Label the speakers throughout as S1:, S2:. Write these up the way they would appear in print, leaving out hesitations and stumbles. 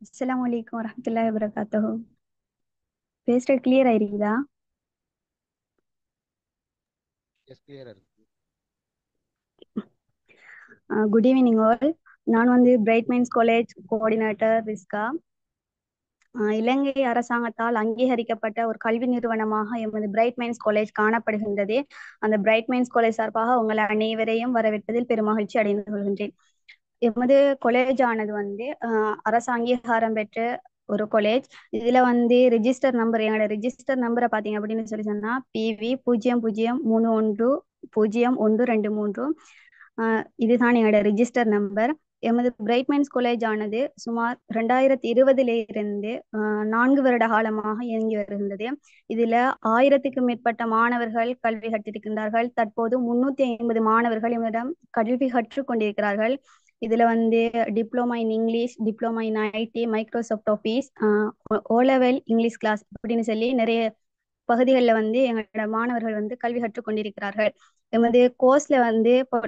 S1: அஸ்ஸலாமு அலைக்கும் வரஹ்மத்துல்லாஹி வபரகாத்துஹு. பேசுறது கிளியர் ஆயிருக்குதா?
S2: எஸ் கிளியரா இருக்கு.
S1: Good evening all. நான் வந்து பிரைட் மைண்ட்ஸ் காலேஜ் கோஆர்டினேட்டர் ரிஸ்கா. இலங்கை அரசாங்கத்தால் அங்கீகரிக்கப்பட்ட ஒரு கல்வி நிறுவனமாக எமது பிரைட் மைண்ட்ஸ் காலேஜ் காணப்படுகின்றது. அந்த பிரைட் மைண்ட்ஸ் காலேஜ் சார்பாக உங்கள் அனைவரையும் வரவேற்பதில் பெருமகிழ்ச்சி அடைந்து கொள்கின்றேன். எமது காலேஜ் ஆனது வந்து அரசு அங்கீகாரம் பெற்ற ஒரு காலேஜ். இதுல வந்து ரெஜிஸ்டர் நம்பர், எங்களோட ரெஜிஸ்டர் நம்பரை பாத்தீங்க அப்படின்னு சொல்லி சொன்னா PV 00310123. இதுதான் எங்களோட ரெஜிஸ்டர் நம்பர். எமது பிரைட் மைண்ட்ஸ் காலேஜ் ஆனது சுமார் 2020 இருந்து 4 வருட காலமாக இயங்கி வருகின்றது. இதுல 1000க்கும் மேற்பட்ட மாணவர்கள் கல்வி கற்றிருக்கின்றார்கள். தற்போது 350 மாணவர்கள் இவரிடம் கல்வி கற்றுக் கொண்டிருக்கிறார்கள். இதுல வந்து diploma in English, diploma in IT, Microsoft office, O level English class அப்படின்னு சொல்லி நிறைய பகுதிகளில் வந்து எங்களோட மாணவர்கள் வந்து கல்வி கற்றுக் கொண்டிருக்கிறார்கள். எமது கோர்ஸ்ல வந்து இப்போ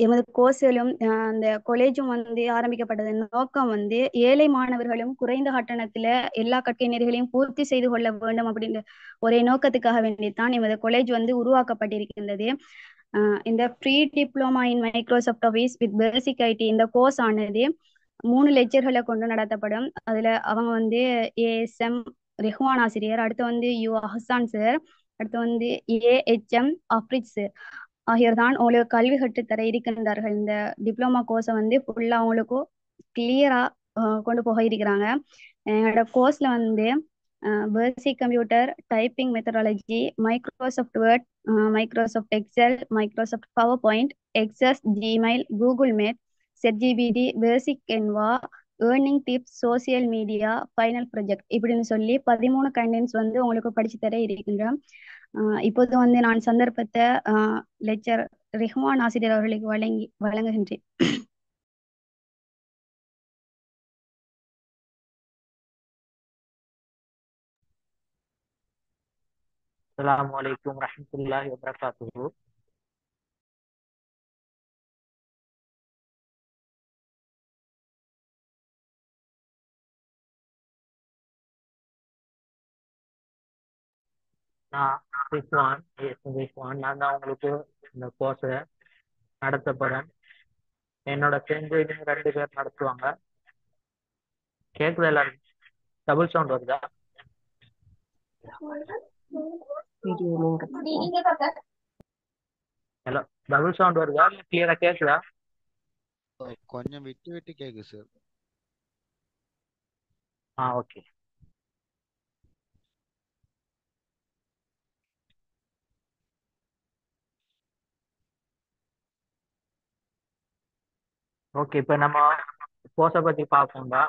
S1: எமது கோர்ஸ்களும் அந்த காலேஜும் வந்து ஆரம்பிக்கப்பட்டதன் நோக்கம் வந்து ஏழை மாணவர்களும் குறைந்த கட்டணத்துல எல்லா கற்கை நெறிகளையும் பூர்த்தி செய்து கொள்ள வேண்டும் அப்படின்ற ஒரே நோக்கத்துக்காக வேண்டித்தான் எமது காலேஜ் வந்து உருவாக்கப்பட்டிருக்கின்றது. இந்த free diploma in Microsoft office with basic IT இந்த கோர்ஸ் ஆனது 3 லெக்சர்களை கொண்டு நடத்தப்படும். அதுல அவங்க வந்து ASM ரெஹ்வான் ஆசிரியர், அடுத்து வந்து ஹசான் சார், அடுத்து வந்து AHM அப்ரித் சார் ஆகியோர் தான் உங்களுக்கு கல்வி கற்றுத்தர இருக்கின்றார்கள். இந்த டிப்ளமா கோர்ஸை வந்து ஃபுல்லா அவங்களுக்கு கிளியரா கொண்டு போக இருக்கிறாங்க. எங்களோட கோர்ஸ்ல வந்து basic computer, typing methodology, Microsoft Word, Microsoft Excel, Microsoft PowerPoint, Access, Gmail, Google Meet, ChatGPT, basic என்வா, earning tips, social media, final project இப்படின்னு சொல்லி 13 கண்டென்ட்ஸ் வந்து உங்களுக்கு படிச்சு தர இருக்கின்றோம். இப்போது வந்து நான் சந்தர்ப்பத்தை லெக்சர் ரெஹ்மான் ஆசிரியர் அவர்களுக்கு வழங்குகின்றேன்.
S3: அஸ்ஸலாமு அலைக்கும் வரஹ்மத்துல்லாஹி வபரகாத்துஹு. நான் ரிஸ்வான். நான் தான் உங்களுக்கு இந்த கோர்ஸை நடத்த போறேன். என்னோட சேர்ந்து இன்னும் 2 பேர் நடத்துவாங்க. கேக்குதா எல்லாரும்? டபுள் சவுண்ட் வருதா? ஹலோ, டபுள் சவுண்ட் வருதா இல்லை கிளியரா கேக்குதா?
S2: கொஞ்சம் விட்டு விட்டு கேக்குது சார்.
S3: ஓகே. ஓகே, இப்போ நம்ம கோர்ஸை பத்தி பார்ப்போம்டா.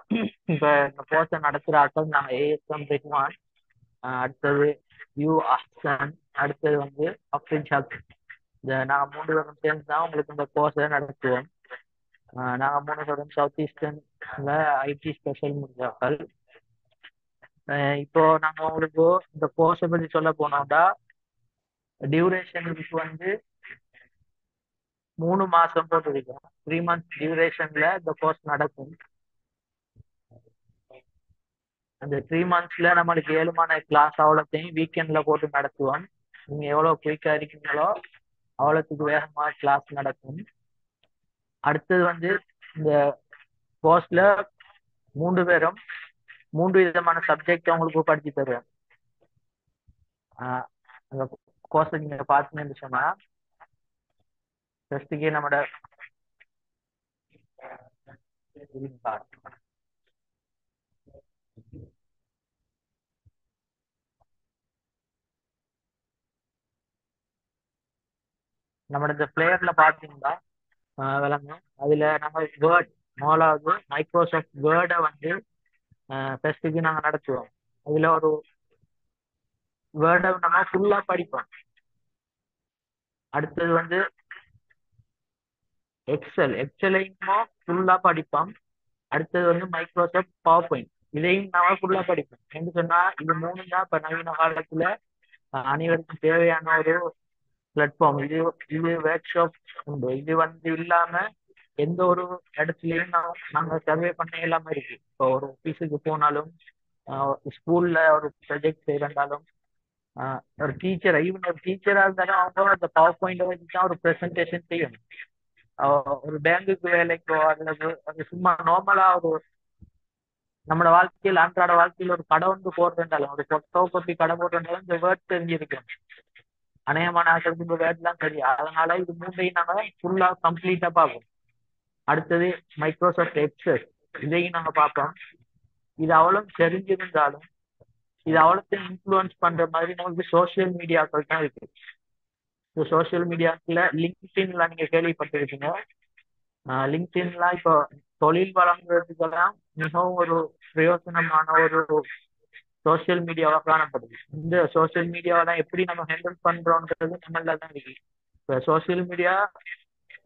S3: இப்போ இந்த கோர்ஸை நடத்துகிற ஆட்கள் நாங்கள் ASM ரிஹ்வான், அடுத்தது அஹ்சன், அடுத்தது வந்து அப்ரின் ஷாக். நாங்கள் 3 பேரும் சேர்ந்து தான் உங்களுக்கு இந்த கோர்ஸை நடத்துவோம். நாங்கள் 3 பேரும் சவுத் ஈஸ்டர்ன்ல IT ஸ்பெஷல் முடிஞ்சாக்கள். இப்போ நாங்கள் உங்களுக்கு இந்த கோர்ஸை பற்றி சொல்ல போனோம்டா, டியூரேஷனுக்கு வந்து 3 மாதம் போட்டுருக்கோம். 3 months டியூரேஷன்ல இந்த கோர்ஸ் நடக்கும். அந்த 3 monthsல நம்மளுக்கு ஏழுமான கிளாஸ் அவ்வளோத்தையும் வீக்கெண்ட்ல போட்டு நடத்துவோம். நீங்க எவ்வளோ குயிக்கா இருக்கீங்களோ அவ்வளோத்துக்கு வேகமா கிளாஸ் நடக்கும். அடுத்தது வந்து இந்த கோர்ஸ்ல 3 பேரும் 3 விதமான சப்ஜெக்ட் உங்களுக்கு படிச்சு தருவேன். அந்த கோர்ஸை நீங்க பார்த்தீங்கன்னு சொன்னா ஃபர்ஸ்ட்டுக்கே நம்ம இந்த பிளேயர்ல பார்த்தீங்கன்னா விளங்கும். அதுல நம்ம வேர்ட் முதலாவது மைக்ரோசாஃப்ட் வேர்டை வந்து ஃபர்ஸ்ட்டுக்கு நாங்கள் நடத்துவோம். அதுல ஒரு வேர்டை நம்ம ஃபுல்லா படிப்போம். அடுத்தது வந்து எக்ஸலையும் ஃபுல்லா படிப்போம். அடுத்தது வந்து மைக்ரோசாஃப்ட் பவர் பாயிண்ட், இதையும் நாம ஃபுல்லா படிப்போம். என்று சொன்னா இது 3 தான் இப்ப நவீன காலத்துல அனைவருக்கும் தேவையான ஒரு பிளாட்ஃபார்ம். இது ஒர்க் ஷாப் உண்டு. இது வந்து இல்லாம எந்த ஒரு இடத்துலயும் நாங்க சர்வே பண்ண இல்லாம இருக்கு. இப்போ ஒரு ஆஃபீஸுக்கு போனாலும், ஸ்கூல்ல ஒரு ப்ரொஜெக்ட் செய்யறாலும், ஒரு டீச்சர், ஈவன் ஒரு டீச்சரா இருந்தாலும் அவங்க அந்த பவர் பாயிண்ட வச்சு தான் ஒரு ப்ரெசன்டேஷன் செய்யணும். ஒரு பேங்குக்கு வேலைக்கோ அல்லது அது சும்மா நார்மலா ஒரு நம்மளோட வாழ்க்கையில் அன்றாட வாழ்க்கையில் ஒரு கடை வந்து போடுறதாலும், ஒரு போட்டோ காப்பி கடை போடுறதாலும் இந்த வேர்ட் தெரிஞ்சிருக்கணும். அநேகமான ஆட்களுக்கு இந்த வேர்ட்லாம் தெரியும். அதனால இது மூன்றையும் நாங்க ஃபுல்லா கம்ப்ளீட்டா பார்ப்போம். அடுத்தது மைக்ரோசாஃப்ட் எக்ஸஸ், இதையும் நாங்க பார்ப்போம். இது அவ்வளவு தெரிஞ்சிருந்தாலும் இது அவ்வளோத்தையும் இன்ஃப்ளூயன்ஸ் பண்ற மாதிரி நமக்கு சோசியல் மீடியாக்கள் தான் இருக்கு. இந்த சோசியல் மீடியாக்குள்ள லிங்க்டின்ல நீங்க கேள்விப்பட்டிருக்கீங்க. லிங்க்டின்லாம் இப்போ தொழில் வழங்குறதுக்கெல்லாம் மிகவும் ஒரு பிரயோஜனமான ஒரு சோசியல் மீடியாவா காணப்படுது. இந்த சோசியல் மீடியாவை தான் எப்படி நம்ம ஹேண்டில் பண்றோம்ன்றது நம்மள தான் இருக்கு. இப்போ சோசியல் மீடியா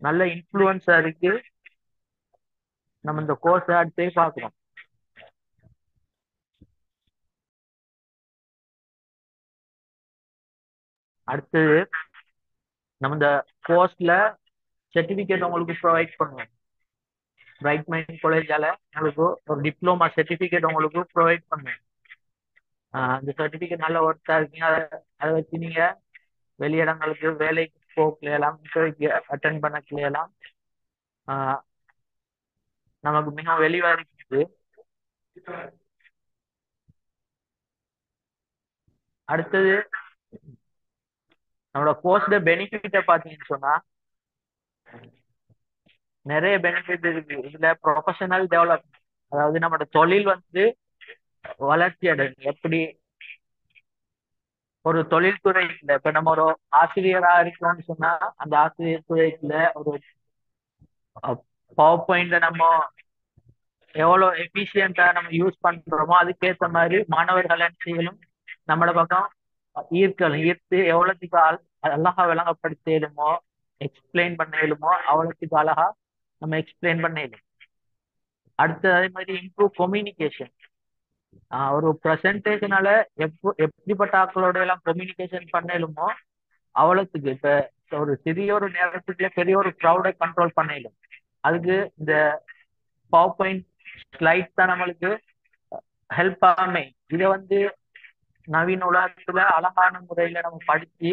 S3: நல்ல இன்ஃப்ளூயன்ஸா இருக்கு. நம்ம இந்த கோர்ஸ் அடுத்தே பார்க்குறோம். அடுத்தது நம்ம இந்த கோர்ஸ்ல சர்டிபிகேட் உங்களுக்கு ப்ரொவைட் பண்ணுவோம். பிரைட் மைண்ட் காலேஜால உங்களுக்கு ஒரு டிப்ளமா சர்டிபிகேட் உங்களுக்கு ப்ரொவைட் பண்ணுவேன். அந்த சர்டிபிகேட் நல்ல ஒர்த்தா இருக்கீங்க, அதை வச்சு நீங்க வெளியிடங்களுக்கு வேலைக்கு போகலாம், இன்டர்வியூக்கு அட்டன் பண்ணலாம். நமக்கு மிகவும் வெளிவா இருக்குது. அடுத்தது நம்மளோட கோர்ஸ்ல பெனிஃபிட்ட பாத்தீங்கன்னு சொன்னா நிறைய பெனிஃபிட் இருக்கு. இதுல ப்ரொஃபஷனல் டெவலப்மெண்ட், அதாவது நம்மளோட தொழில் வந்து வளர்ச்சி அடையும். எப்படி ஒரு தொழில்துறைக்குள்ள இப்ப நம்ம ஒரு ஆசிரியரா இருக்கோம்னு சொன்னா அந்த ஆசிரியர் துறைக்குள்ள ஒரு பவர் பாயிண்ட நம்ம எவ்வளவு எஃபிஷியண்டா நம்ம யூஸ் பண்றோமோ அதுக்கேற்ற மாதிரி மாணவர்கள் என்ன செய்யலும் நம்மளோட பக்கம் ஈர்த்து எவ்வளவுக்கு அழகா விளங்கப்படுத்தலுமோ எக்ஸ்பிளைன் பண்ண இயலுமோ அவ்வளவுக்கு அழகா நம்ம எக்ஸ்பிளைன் பண்ண இயலும். அடுத்து அதே மாதிரி இம்ப்ரூவ் கம்யூனிகேஷன். ஒரு ப்ரெசன்டேஷனால எப்படிப்பட்ட ஆட்களோட எல்லாம் கம்யூனிகேஷன் பண்ணலுமோ அவ்வளவுக்கு இப்ப ஒரு சிறிய ஒரு நேரத்துக்குள்ள பெரிய ஒரு க்ரௌடை கண்ட்ரோல் பண்ணலும். அதுக்கு இந்த பவர் பாயிண்ட் ஸ்லைட் தான் நம்மளுக்கு ஹெல்ப் ஆகுமே. இதை வந்து நவீன உலகத்துல அழகான முறையில நம்ம படிச்சு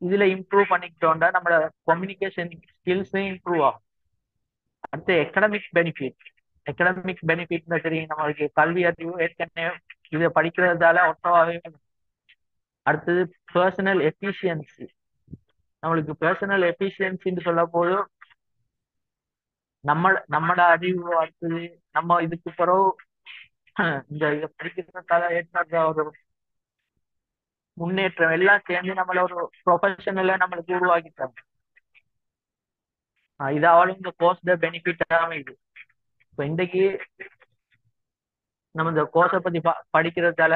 S3: இதுல இம்ப்ரூவ் பண்ணிக்கிட்டோம்னா நம்மளோட கம்யூனிகேஷன் ஸ்கில்ஸும் இம்ப்ரூவ் ஆகும். அடுத்து எக்கனாமிக் பெனிஃபிட் தெரியும், நம்மளுக்கு கல்வி அறிவு ஏற்கனவே இதை படிக்கிறதால ஒட்டவாவே. அடுத்தது பர்சனல் எஃபிஷியன்சி. நம்மளுக்கு பர்சனல் எஃபிஷியன்சின்னு சொல்ல போது நம்மளோட அறிவு, அடுத்தது நம்ம இதுக்கு பிறகு இந்த இதை படிக்கிறதால ஏற்படுற ஒரு முன்னேற்றம் எல்லாம் சேர்ந்து நம்மள ஒரு ப்ரொஃபஷனலா நம்மளுக்கு உருவாக்கிட்டாங்க. இது அவளும் இந்த கோர்ஸ் பெனிஃபிட்டாம இது. இப்போ இன்றைக்கு நம்ம இந்த கோர்ஸை பத்தி படிக்கிறதால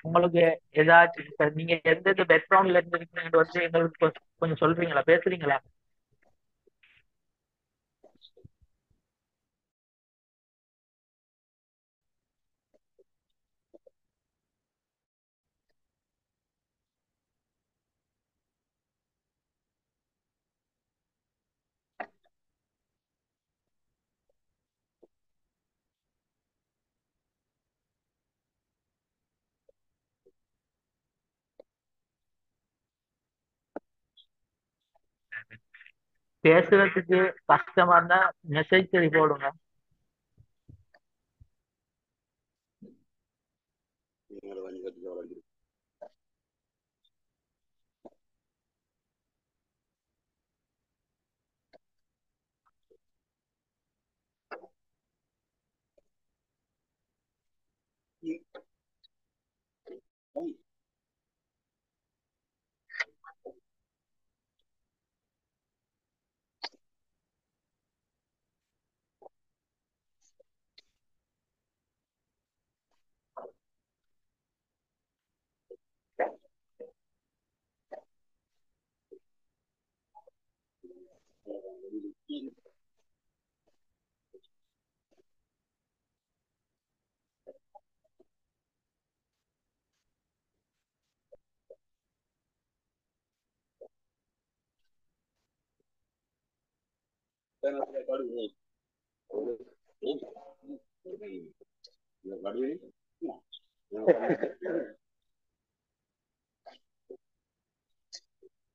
S3: உங்களுக்கு ஏதாச்சும் இப்ப நீங்க எந்த பேக்ரவுண்ட்ல இருந்திருக்கீங்க வந்து எங்களுக்கு கொஞ்சம் சொல்றீங்களா, பேசுறீங்களா? பேசுறதுக்கு கஷ்டமா இருந்தா மெசேஜ் சரி போடுங்க.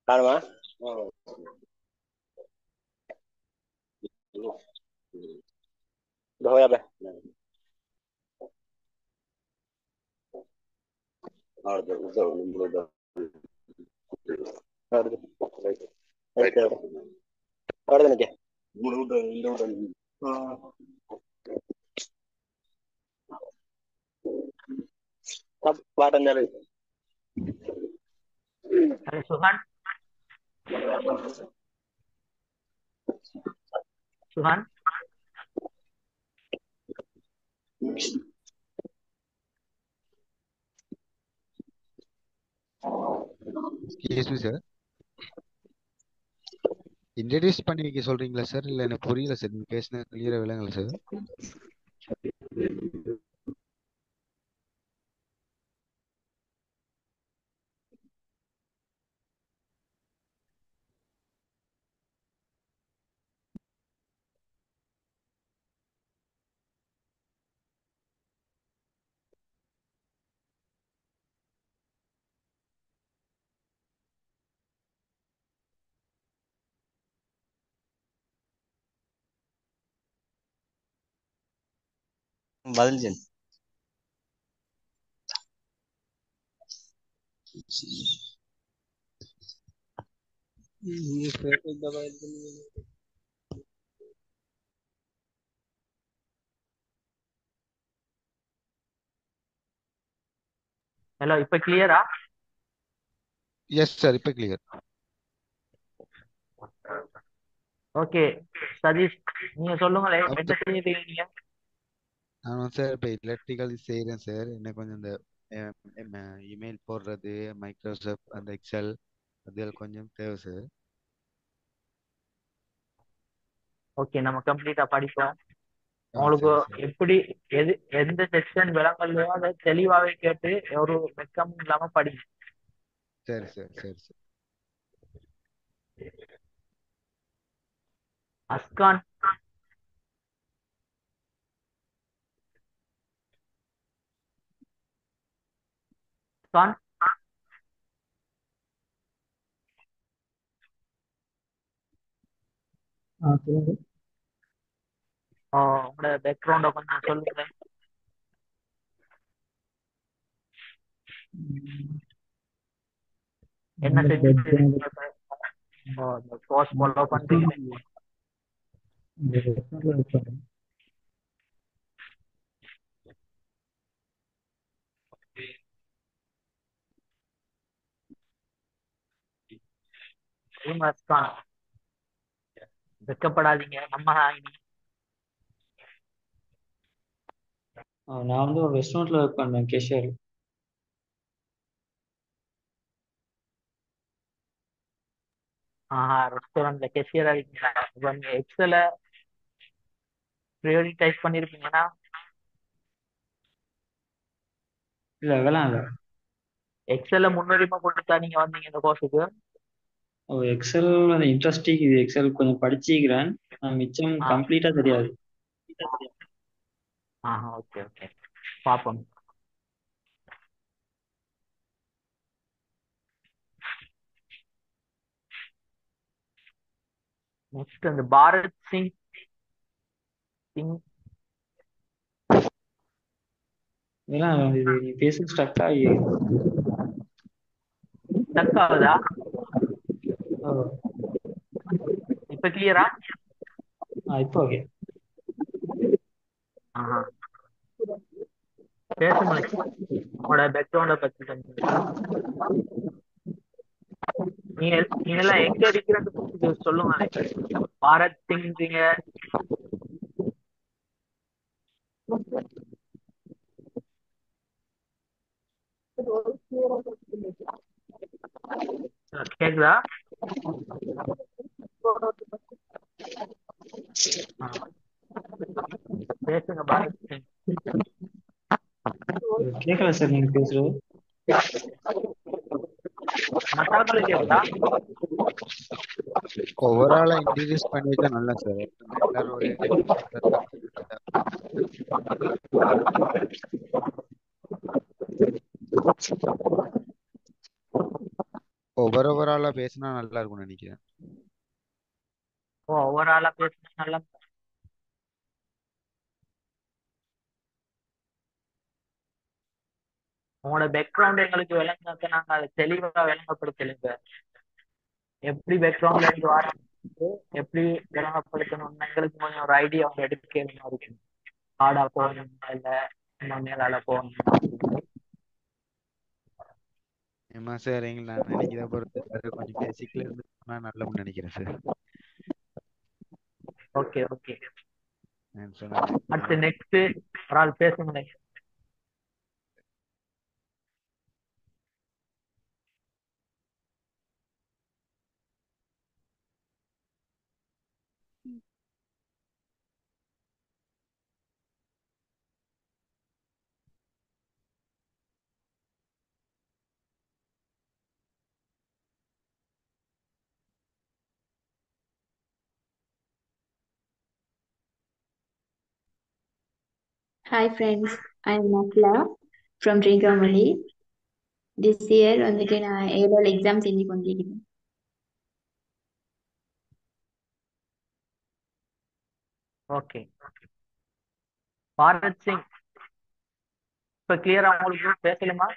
S4: காணுமா? Udah ya, Beh? udah. Baik. Ada nih, udah. Padan nyari.
S3: Halo Suhan, Suhan,
S2: excuse me sir, introduce பண்ணி வைக்க சொல்றீங்களா சார்? இல்லை எனக்கு புரியல சார், நீங்க பேசினது கிளியரா விளங்கல சார்.
S4: பதில் ஜென்.
S3: ஹலோ இப்ப கிளியரா?
S2: எஸ் சார், இப்போ கிளியர்.
S3: ஓகே சதீஷ், நீங்க சொல்லுங்களேன், என்ன செய்யறீங்க நீங்க?
S2: நான் சார் இப்போ எலக்ட்ரிக்கல் செய்கிறேன் சார். எனக்கு கொஞ்சம் இந்த இமெயில் போடுறது, மைக்ரோசாஃப்ட் அந்த எக்ஸல் அதில் கொஞ்சம் தேவை சார்.
S3: ஓகே, நம்ம கம்ப்ளீட்டா படிப்போம்.
S2: ஆ
S3: உங்களுக்கு
S2: சரி சார்.
S3: எப்படி எந்த செக்ஷன் விளங்கலையோ அதை தெளிவாவே கேட்டு ஒரு வெக்கம் இல்லாம படிங்க.
S2: சரி சார், சரி சார்.
S3: அஸ்கான், அஸ்கான்,
S5: சொல்லுங்க.
S3: உங்களோட பேக்ரவுண்ட கொஞ்சம் சொல்லுங்க. என்ன செஞ்சுட்டு இருக்கீங்க? இந்த கோர்ஸ் ஃபாலோ பண்றீங்க? அஸ்கான், வெக்கப்படாதீங்க, நம்ம இனி.
S5: நான் வந்து ஒரு ரெஸ்டாரண்ட்ல ஒர்க் பண்ணேன், கேஷியர்.
S3: ரெஸ்டாரண்ட்ல கெஷியரா இருக்கீங்களா? இப்ப நீங்க எக்ஸல ப்ரியோரிட்டைஸ் பண்ணிருப்பீங்கன்னா
S5: இல்ல அதெல்லாம் இல்ல.
S3: எக்ஸல முன்னுரிமை கொடுத்தா நீங்க வந்தீங்க இந்த கோர்ஸுக்கு.
S5: எக்ஸல் இன்ட்ரெஸ்டிங், இது எக்ஸல் கொஞ்சம் படிச்சுக்கிறேன், மிச்சம் கம்ப்ளீட்டா தெரியாது.
S3: ஓகே ஓகே, பாப்போம். நெக்ஸ்ட் அந்த பாரத் சிங் சிங்
S5: இதெல்லாம் இது நீ பேச ஸ்டக் ஆகி.
S3: ஸ்டக் ஆகுதா? இப்ப கிளியரா?
S5: இப்போ ஓகே.
S3: பேசுங்களேன், உங்களோட பேக்ரவுண்ட பத்தி கொஞ்சம். நீங்க எல்லாம் எங்க இருக்கிறது சொல்லுங்களேன். பாரத் சிங்றீங்க, கேக்குதா? பேசுங்க பாரத் சிங்.
S5: கேட்கல சார் நீங்க பேசுறது.
S3: மத்தாக்களுக்கு கேக்குதா?
S2: ஓவராலா இன்ட்ரடியூஸ் பண்ணி வச்சா நல்லா சார். எல்லாரும் ஒரே ஓவராலா பேசினா நல்லா இருக்கும்னு நினைக்கிறேன்.
S3: ஓவராலா பேசினா நல்லா. உங்களோட பேக்ரவுண்ட் எங்களுக்கு விளங்கினாக்க நாங்க அதை தெளிவா விளங்கப்படுத்தலைங்க. எப்படி பேக்ரவுண்ட்ல இருந்து வரோம், எப்படி விளங்கப்படுத்தணும்னு எங்களுக்கு கொஞ்சம் ஒரு ஐடியா அவங்க எடுக்கணுமா இருக்கும். ஹார்டா போகணுமா இல்ல இன்னும் மேலால போகணுமா?
S2: ஏமா சார் நான் நினைக்கிறத பொறுத்து அது கொஞ்சம் பேசிக்ல இருந்து போனா நல்லதுன்னு நினைக்கிறேன் சார்.
S3: Okay okay.
S2: நான் சொன்னது
S3: அடுத்து நெக்ஸ்ட் ஒரு ஆள் பேசுங்களேன்.
S6: Hi friends, I am Nakla from Trincomalee. This year வந்துட்டு நான் A-level exam செஞ்சு கொண்டிருக்கிறேன்.
S3: ஓகே. பாரத் சிங் இப்ப கிளியரா உங்களுக்கு பேசலுமா?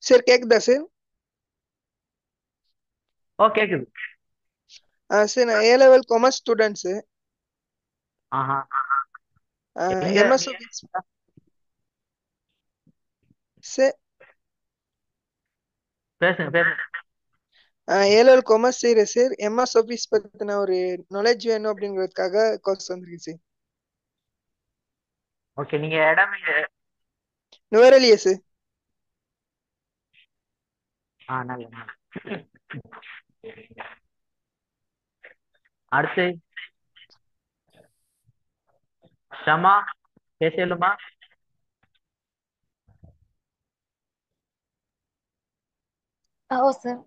S7: சார் கேக்குதா சார்?
S3: ஓ கேக்குது.
S7: சார் நான் A-level காமர்ஸ் ஸ்டூடெண்ட் சார்.
S3: ஆஹா.
S7: MS office sir.
S3: பேசுங்க பேசுங்க.
S7: A-level காமர்ஸ் செய்யறேன் சார். எம்எஸ் ஆஃபீஸ் பத்தின ஒரு நாலேஜ் வேணும் அப்படிங்கிறதுக்காக கோர்ஸ் வந்திருக்கேன் சார்.
S3: ஓகே. நீங்க இடம்
S7: நுவரெலியா சார்.
S3: நல்ல. அடுத்து ஷமா பேசலுமா?
S8: ஓ சார்,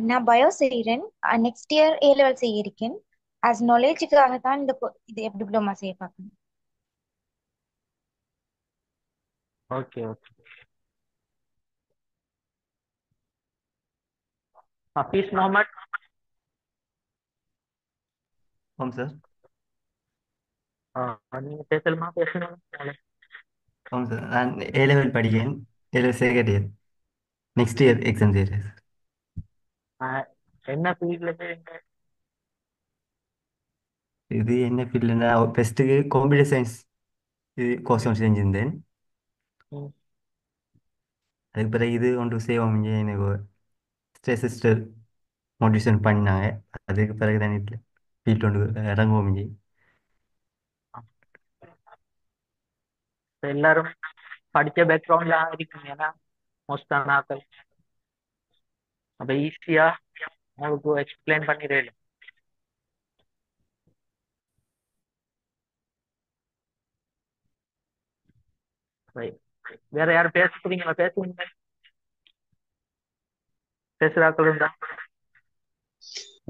S8: நான் பயோ செய்கிறேன். நெக்ஸ்ட் இயர் A-level செய்ய இருக்கேன். ஆஸ் நாலேஜுக்காக தான் இது டிப்ளமா செய்ய பார்க்கணும்.
S3: Okay okay. ஹஃபீஸ் முகமது.
S9: ஆமாம் சார்.
S3: நீங்க பேசலுமா? பேசணும்.
S9: ஆமாம் சார். நான் A-level படிக்கிறேன். A-level second year. Next year exam செய்கிறேன் சார்.
S3: என்ன ஃபீல்ட்ல செய்றீங்க?
S9: இது என்ன ஃபீல்டுனா ஃபஸ்ட்டுக்கு கம்ப்யூட்டர் சயின்ஸ் இது கோர்ஸ் ஒன்று செஞ்சிருந்தேன்.
S3: ம்.
S9: அதுக்கு பிறகு இது ஒன்று சேவம் எனக்கு சிஸ்டர் மோட்டிவேஷன் பண்ணாங்க. அதுக்கு பிறகு தான் இதில் ஃபீல்ட் ஒன்று இறங்குவோம்.
S3: எல்லாரும் படிச்ச பேக்ரவுண்ட்ல இருக்கீங்க. ஏன்னா மோஸ்டான ஆக்கள் அப்ப ஈஸியா உங்களுக்கு எக்ஸ்பிளைன் பண்ணிடுறேன். வேற யாரும் பேசுறீங்களா? பேசுவீங்க. பேசுற ஆக்கள் உண்டா?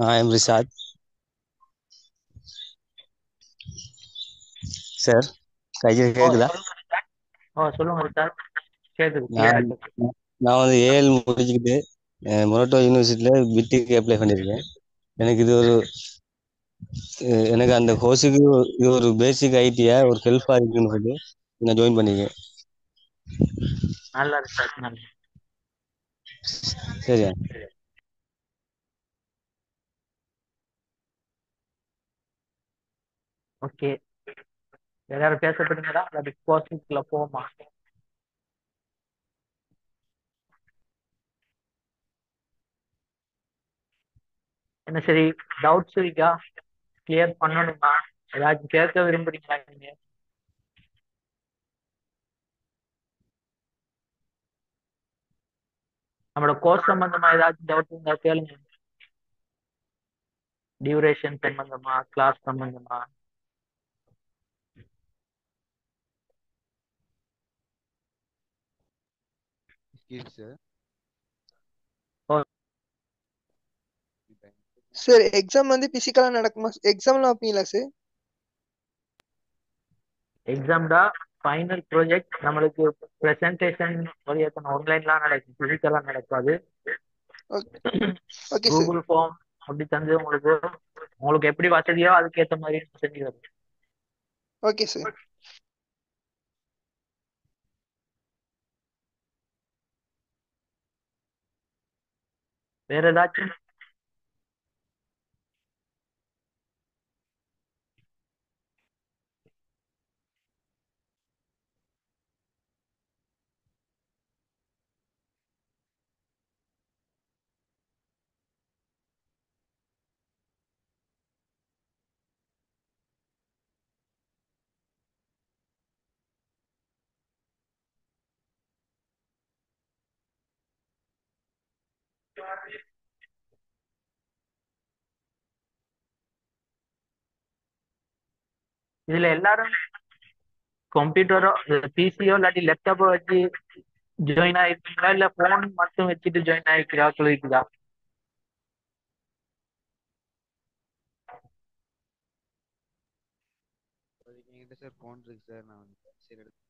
S4: I am Rishad. சார் கையில் கேக்குதா?
S3: சொல்லுங்க சார். கேக்குது.
S4: நான் வந்து ஏஎல் முடிச்சுக்கிட்டு மொரட்டோ யூனிவர்சிட்டியில் பிடிக்கு அப்ளை பண்ணியிருக்கேன். எனக்கு இது ஒரு எனக்கு அந்த கோர்ஸுக்கு இது ஒரு பேசிக் ஐடியா ஒரு ஹெல்ப்பாக இருக்குன்னு சொல்லி நான் ஜாயின் பண்ணியிருக்கேன்.
S3: நல்லா இருக்கு சார். நல்லா.
S4: சரியா?
S3: ஓகே, வேற யாரும் பேசப்படுங்களா இல்லாட்டி கோர்ஸுக்குள்ள போமா? என்ன சரி, டவுட்ஸ் இருக்கா? கிளியர் பண்ணணுமா? ஏதாச்சும் கேட்க விரும்புறீங்களா நீங்க? நம்மளோட கோர்ஸ் சம்பந்தமா ஏதாச்சும் டவுட் இருந்தா கேளுங்க. டியூரேஷன் சம்பந்தமா, கிளாஸ் சம்பந்தமா.
S2: Excuse sir.
S7: சார் எக்ஸாம் வந்து பிசிக்கலா நடக்குமா? எக்ஸாம்லாம் வைப்பீங்களா சார்?
S3: எக்ஸாம்டா ஃபைனல் ப்ராஜெக்ட் நம்மளுக்கு ப்ரெசன்டேஷன் ஒரு எத்தனை ஆன்லைன்லாம் நடக்கும், பிசிக்கலா நடக்காது.
S7: Okay sir.
S3: கூகுள் ஃபார்ம் அப்படி தந்து உங்களுக்கு உங்களுக்கு எப்படி வசதியோ அதுக்கேற்ற மாதிரி செஞ்சு தரும்.
S7: Okay sir.
S3: வேற ஏதாச்சும்? இதுல எல்லாரும் கம்ப்யூட்டரோ பிசியோ இல்லாட்டி லேப்டாப்போ வச்சு ஜாயின் ஆயிருக்கீங்களா, இல்ல போன் மட்டும் வச்சுட்டு ஜாயின் ஆயிருக்கிறார்கள் இருக்குதா?
S2: என்கிட்ட சார் ஃபோன் இருக்கு சார். நான் வந்து சரி எடுத்து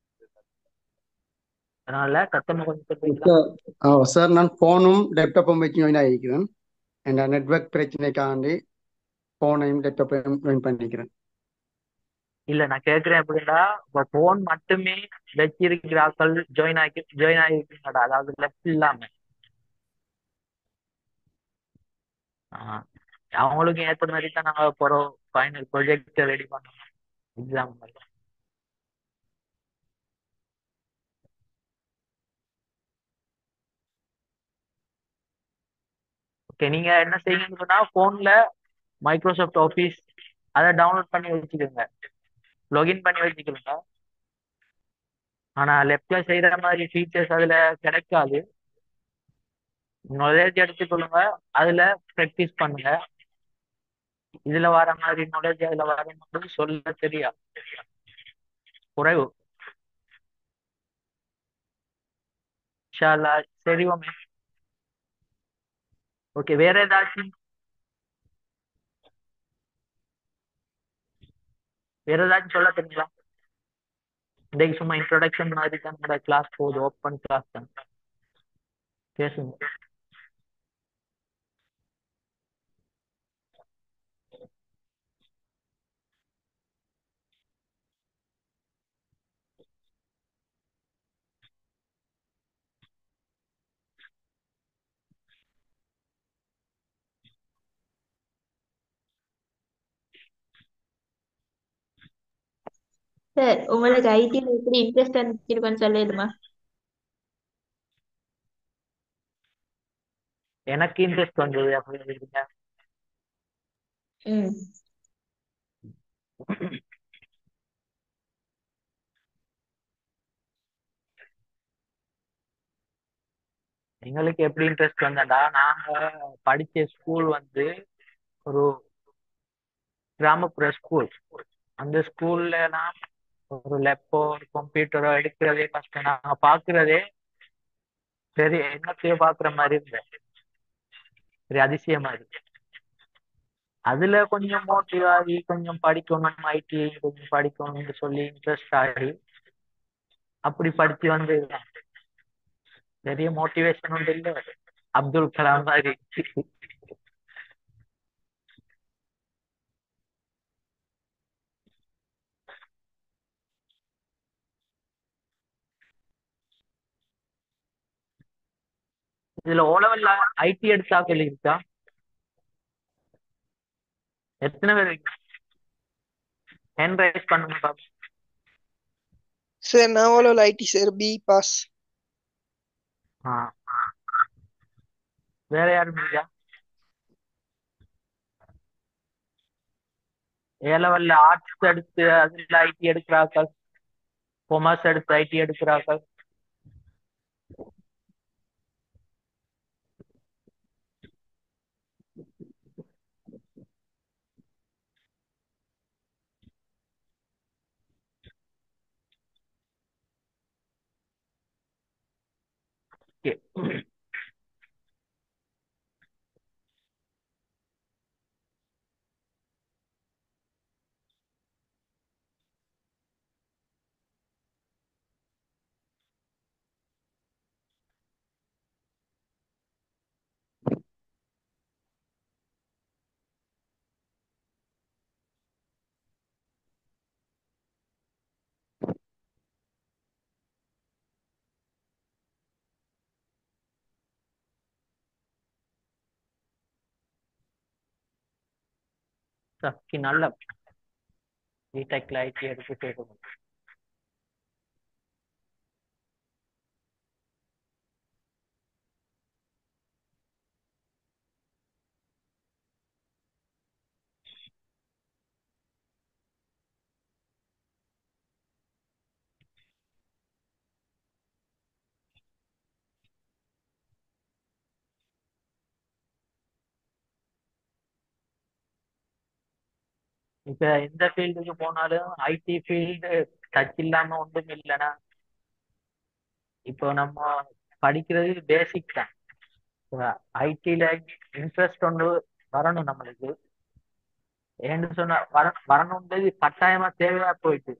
S3: அதனால சத்தமா கொஞ்சம் சொல்றீங்களா?
S10: சார் நான் ஃபோனும் லேப்டாப்பும் வச்சு ஜாயின் ஆகிக்கிறேன். என் நெட்வொர்க் பிரச்சனைக்காண்டி ஃபோனையும் லேப்டாப்பையும் ஜாயின் பண்ணிக்கிறேன்.
S3: இல்ல நான் கேக்குறேன் எப்படின்னா, இப்போ போன் மட்டுமே வச்சிருக்கிறார்கள் ஜாயின் ஆகிருக்கீங்கடா, அதாவது லெஃப்ட் இல்லாம. ஆஹ் அவங்களுக்கு ஏற்ற மாதிரி தான் நாங்க போறோம் ஃபைனல் ப்ரொஜெக்ட் ரெடி பண்ணோம் எக்ஸாம். ஓகே, நீங்க என்ன செய்யுங்கன்னா போன்ல மைக்ரோசாஃப்ட் ஆஃபீஸ் அதை டவுன்லோட் பண்ணி வச்சுக்கோங்க, லாகின் பண்ணி வச்சுக்கோங்க. ஆனா லெஃப்ட்ல செய்யற மாதிரி ஃபீச்சர்ஸ் அதுல கிடைக்காது. நாலேஜ் எடுத்துக்கொள்ளுங்க, அதுல ப்ராக்டிஸ் பண்ணுங்க. இதுல வர மாதிரி நாலேஜ் அதுல வர மாதிரி சொல்ல தெரியா குறைவு. இன்ஷா அல்லாஹ் சரிவோமே. ஓகே, வேற ஏதாச்சும் சொல்ல தெரியுங்களா? இன்னைக்கு சும்மா இன்ட்ரோடக்ஷன் மாதிரி தான் நம்மளோட கிளாஸ் போகுது, ஓப்பன் கிளாஸ் தான். பேசுங்க.
S6: சார் உங்களுக்கு ஐடில எப்படி இன்ட்ரெஸ்ட் வந்துருக்குன்னு சொல்லிடுமா?
S3: எனக்கு இன்ட்ரெஸ்ட் வந்தது அப்படின்னு இருக்கீங்க.
S6: ம்
S3: எங்களுக்கு எப்படி இன்ட்ரெஸ்ட் வந்தா, நாங்க படிச்ச ஸ்கூல் வந்து ஒரு கிராமப்புற ஸ்கூல். அந்த ஸ்கூல்ல எல்லாம் ஒரு லேப்போ ஒரு கம்ப்யூட்டரோ எடுக்கிறதே கஷ்டம். நாங்க பாக்குறதே சரி என்னத்தையோ பாக்குற மாதிரி இருந்தேன், சரி அதிசயமா இருக்கு. அதுல கொஞ்சம் மோட்டிவ் ஆகி கொஞ்சம் படிக்கணும், ஐடி கொஞ்சம் படிக்கணும்னு சொல்லி இன்ட்ரெஸ்ட் ஆகி அப்படி படிச்சு வந்து பெரிய மோட்டிவேஷன் ஒன்று இல்லை, அப்துல் கலாம் மாதிரி. இதுல ஓலவல்ல ஐடி எடுத்தாக்கள் இருக்கா? எத்தனை பேர் இருக்கீங்க? ஹேண்ட் ரைஸ் பண்ணுங்க பாப்போம்.
S7: சார் நான் ஓலோவில் ஐடி சார், பி பாஸ்.
S3: ஆ வேற யாரும் இல்லையா? ஏ லெவல்ல ஆர்ட்ஸ் எடுத்து அதுல ஐடி எடுக்கிறார்கள், கொமர்ஸ் எடுத்து ஐடி எடுக்கிறார்கள். Okay. நல்ல பிடெக்ல ஐடி எடுத்து சேர்க்கணும். இப்ப எந்த ஃபீல்டுக்கு போனாலும் ஐடி ஃபீல்டு டச் இல்லாம ஒன்றும் இல்லைன்னா இப்போ நம்ம படிக்கிறது பேசிக் தான். ஐடில இன்ட்ரெஸ்ட் ஒன்று வரணும் நம்மளுக்கு. ஏன்னு சொன்னா வரணுன்றது கட்டாயமா தேவையா போயிட்டு.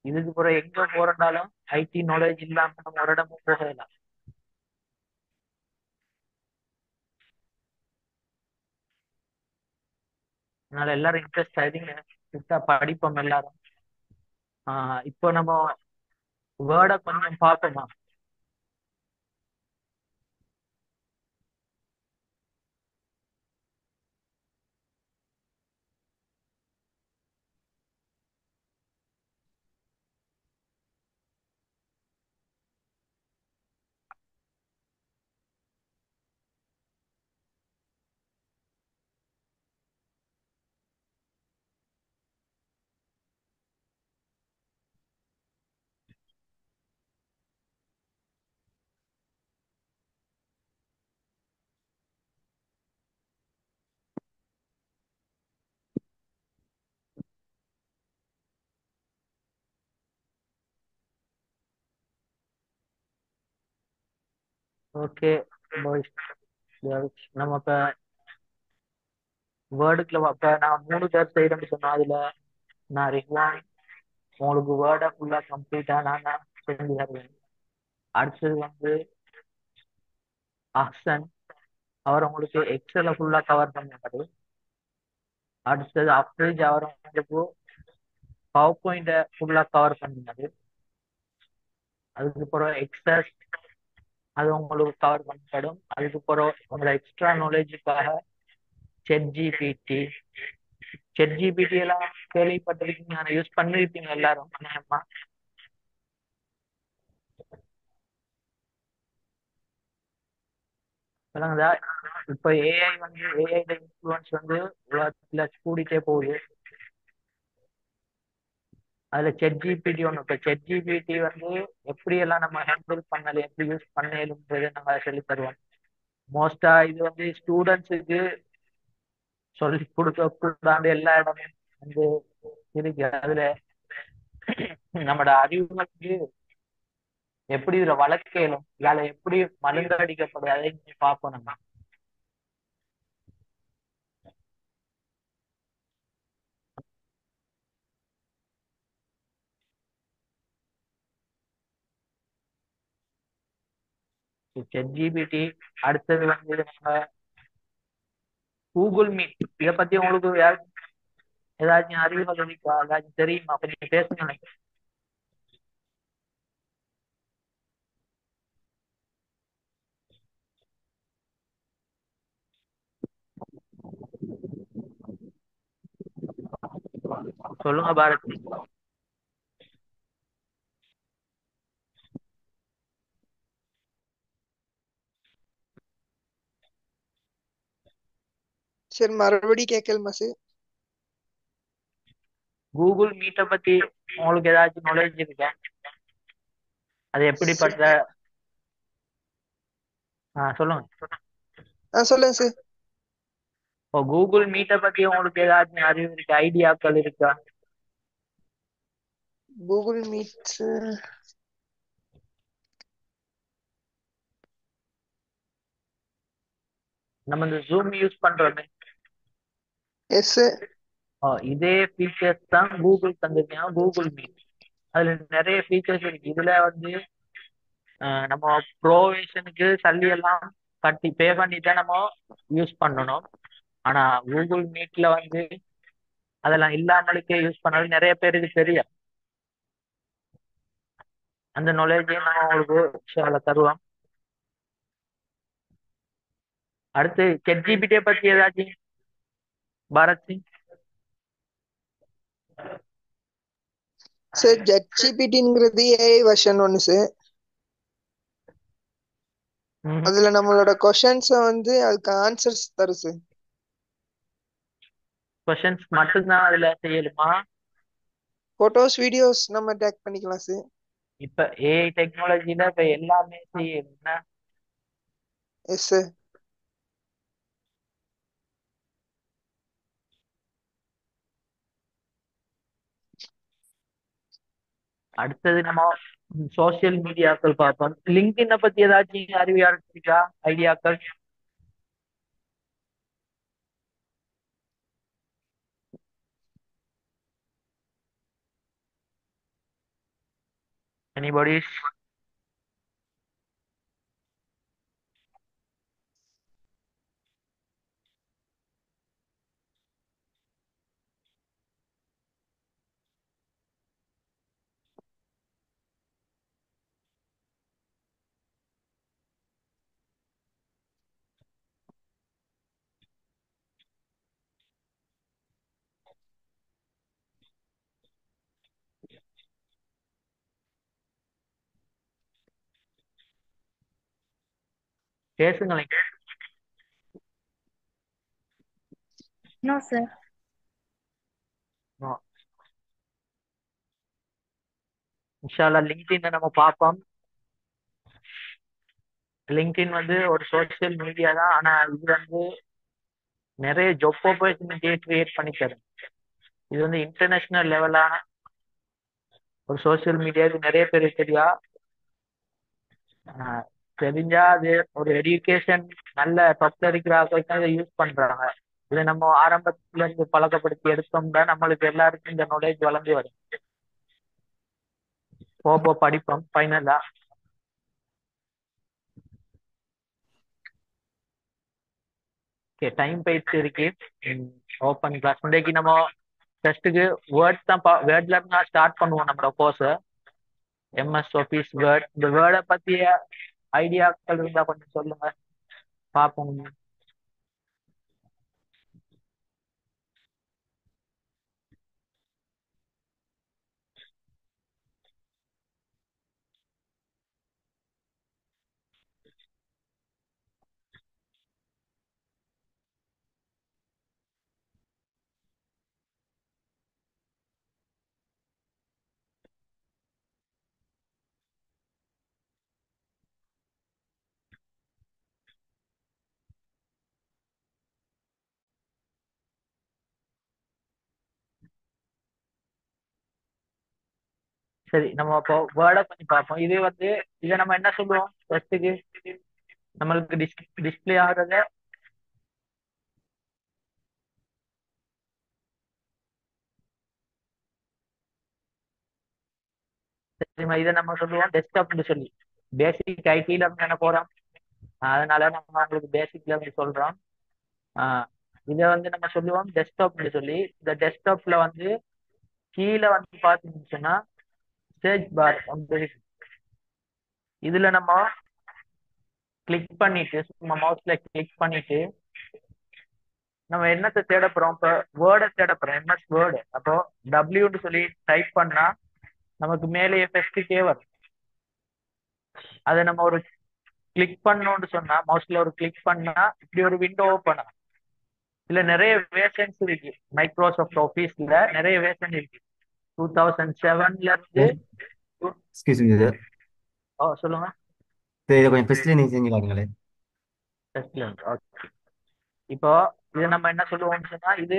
S3: இதுக்கு பிறகு எங்க போறதாலும் ஐடி நாலேஜ் இல்லாம நம்ம ஒரு இடமும் போகலாம். அதனால எல்லாரும் இன்ட்ரெஸ்ட் ஆயிடுங்க, படிப்போம் எல்லாரும். இப்போ நம்ம வேர்டை கொஞ்சம் பார்ப்போமா? ஓகே பாய்ஸ், நம்ம இப்ப வேர்டுக்குள்ள இப்ப நான் 3 பேர் செய்யறேன்னு சொன்னா அதுல நான் ரிஹ்வான் உங்களுக்கு வேர்டை ஃபுல்லா கம்ப்ளீட்டா நான் தான் செஞ்சு தருவேன். அடுத்தது வந்து அஹ்சன், அவர் உங்களுக்கு எக்ஸலை ஃபுல்லா கவர் பண்ணுவாரு. அடுத்தது அப்ரேஜ், அவர் உங்களுக்கு பவர் பாயிண்ட ஃபுல்லா கவர் பண்ணுவாரு. அதுக்கப்புறம் எக்ஸஸ், அது உங்களுக்கு கவர் பண்ணப்படும். அதுக்கப்புறம் உங்களோட எக்ஸ்ட்ரா நாலேஜுக்காக செட் ஜிபிடி எல்லாம் கேள்விப்பட்டிருக்கீங்க, யூஸ் பண்ணிருப்பீங்க எல்லாரும் அநேகமா. சொல்லுங்கதா. இப்ப ஏஐ இன்ஃப்ளூயன்ஸ் உலகத்துல கூடிட்டே போகுது. அதுல செட் ஜிபிடி ஒண்ணு. இப்ப செட் ஜிபிடி எப்படி எல்லாம் நம்ம ஹேண்டில் பண்ணல, எப்படி யூஸ் பண்ணலுன்றது நாங்க சொல்லி தருவோம். மோஸ்டா இது ஸ்டூடெண்ட்ஸுக்கு சொல்லி கொடுக்க கூடாது எல்லா இடமும் இருக்கு. அதுல நம்மட அறிவுக்கு எப்படி இதுல வளர்க்கலும், இதால எப்படி மருந்து அடிக்கப்படுது அதை பார்ப்போம் நம்ம. Set GPT. அடுத்தது நம்ம கூகுள் மீட். இதை பத்தி உங்களுக்கு ஏதாச்சும் அறிவுகள் இருக்கா, ஏதாச்சும் தெரியுமா? கொஞ்சம் பேசுங்க. சொல்லுங்க பாரதி.
S7: சரி மறுபடியும் கேட்கலாமா சார்?
S3: கூகுள் மீட்டை பத்தி உங்களுக்கு ஏதாச்சும் நாலேஜ் இருக்கா? அது எப்படிப்பட்ட சொல்லுங்க.
S7: சொல்லுங்க சார்.
S3: இப்போ கூகுள் மீட்டை பத்தி உங்களுக்கு ஏதாச்சும் அறிவு இருக்கு, ஐடியாக்கள் இருக்கா?
S7: கூகுள் மீட்
S3: நம்ம இந்த ஜூம் யூஸ் பண்றோமே,
S7: எஸ் சார்.
S3: இதே ஃபீச்சர்ஸ் தான் கூகுள் தந்திருக்காங்க, கூகுள் மீட். அதுல நிறைய ஃபீச்சர்ஸ் இருக்கு. இதுல வந்து நம்ம ப்ரோவேஷனுக்கு சல்லி எல்லாம் கட்டி பே பண்ணி தான் நம்ம யூஸ் பண்ணணும். ஆனா கூகுள் மீட்ல வந்து அதெல்லாம் இல்லாமலுக்கே யூஸ் பண்ணது நிறைய பேருக்கு தெரியும். அந்த நாலேஜையும் நம்ம உங்களுக்கு தருவோம். அடுத்து ChatGPT பத்தி ஏதாச்சும் பாரத் சிங்?
S7: சார் ChatGPTங்கிறது ஏஐ வெர்ஷன் ஒன்று சார். அதுல நம்மளோட கொஷன்ஸ வந்து அதுக்கு ஆன்சர்ஸ் தரும் சார்.
S3: கொஷன்ஸ் மட்டும்தான் அதுல செய்யலுமா?
S7: போட்டோஸ் வீடியோஸ் நம்ம டேக் பண்ணிக்கலாம் சார்.
S3: இப்ப ஏஐ டெக்னாலஜில இப்ப எல்லாமே செய்யணும்னா?
S7: Yes sir.
S3: அடுத்தது நம்ம சோசியல் மீடியாக்கள் பார்ப்போம். லிங்க்டின் பத்தி ஏதாச்சும் அறிவியா இருக்கா, ஐடியாக்கள்? Anybody? பேசுங்களேன்.
S8: No sir.
S3: இன்ஷால்லா லிங்க்டின் நம்ம பார்ப்போம். லிங்க்டின் வந்து ஒரு சோசியல் மீடியா தான். ஆனா இது வந்து நிறைய ஜாப் ஆப்பர்ச்சுனிட்டியை கிரியேட் பண்ணி தரும். இது வந்து இன்டர்நேஷனல் லெவலான ஒரு சோசியல் மீடியாவுக்கு நிறைய பேர் தெரியா. தெரிஞ்சா அது ஒரு எஜுகேஷன் நல்ல டாப்ல இருக்கிறார்கள் இதை யூஸ் பண்றாங்க. இதை நம்ம ஆரம்பத்துல இருந்து பழக்கப்படுத்தி எடுத்தோம்னா நம்மளுக்கு எல்லாருக்கும் இந்த நாலேஜ் வளர்ந்து வரும். போப்போ படிப்போம் ஃபைனலா. ஓகே, டைம் போயிட்டு இருக்கு. ஓப்பன் கிளாஸ் இன்றைக்கு நம்ம டெஸ்ட்டுக்கு வேர்ட் தான் வேர்ட்ல இருந்து ஸ்டார்ட் பண்ணுவோம் நம்மளோட கோர்ஸை. MS office word. இந்த வேர்டை பத்திய ஐடியாக்கள் இருந்தா கொஞ்சம் சொல்லுங்க பார்ப்போம். சரி, நம்ம இப்போ வேர்டை பண்ணி பார்ப்போம். இது வந்து இதை நம்ம என்ன சொல்லுவோம் டெஸ்ட்டுக்கு? நம்மளுக்கு டிஸ்பிளே ஆகுறத இதை நம்ம சொல்லுவோம் டெஸ்க்டாப்னு சொல்லி. பேசிக் ஐடியில இருந்து என்ன போறோம், அதனால நம்ம உங்களுக்கு பேசிக்ல இருந்து சொல்றோம். இதை வந்து நம்ம சொல்லுவோம் டெஸ்க்டாப்னு சொல்லி. இந்த டெஸ்க்டாப்ல வந்து கீழே வந்து பார்த்தீங்கன்னா சர்ச் பார் வந்து இதுல நம்ம கிளிக் பண்ணிட்டு சும்மா மவுஸ்ல கிளிக் பண்ணிட்டு நம்ம என்னத்தை தேட போறோம்? இப்போ வேர்டை தேட போறோம், எம்எஸ் வேர்டு. அப்போ டபிள்யூன்னு சொல்லி டைப் பண்ணா நமக்கு மேலேயே ஃபெஸ்ட்டுக்கே வரும். அதை நம்ம ஒரு கிளிக் பண்ணோம்னு சொன்னா, மவுஸ்ல ஒரு கிளிக் பண்ணா இப்படி ஒரு விண்டோ ஓப்பன் ஆகும். இதுல நிறைய வேர்ஷன்ஸ் இருக்கு. மைக்ரோசாஃப்ட் ஆஃபீஸ்ல நிறைய வேர்ஷன் இருக்கு. 2007ல இருந்து
S9: எக்ஸ்கியூஸ் மீ சார்,
S3: சொல்லுங்க.
S9: இதை கொஞ்சம் ஃபர்ஸ்ட்ல நீங்க செஞ்சு காட்டுங்களே.
S3: ஃபர்ஸ்ட்ல இருந்து ஓகே. இப்போ இதை நம்ம என்ன சொல்லுவோம்னு சொன்னா, இது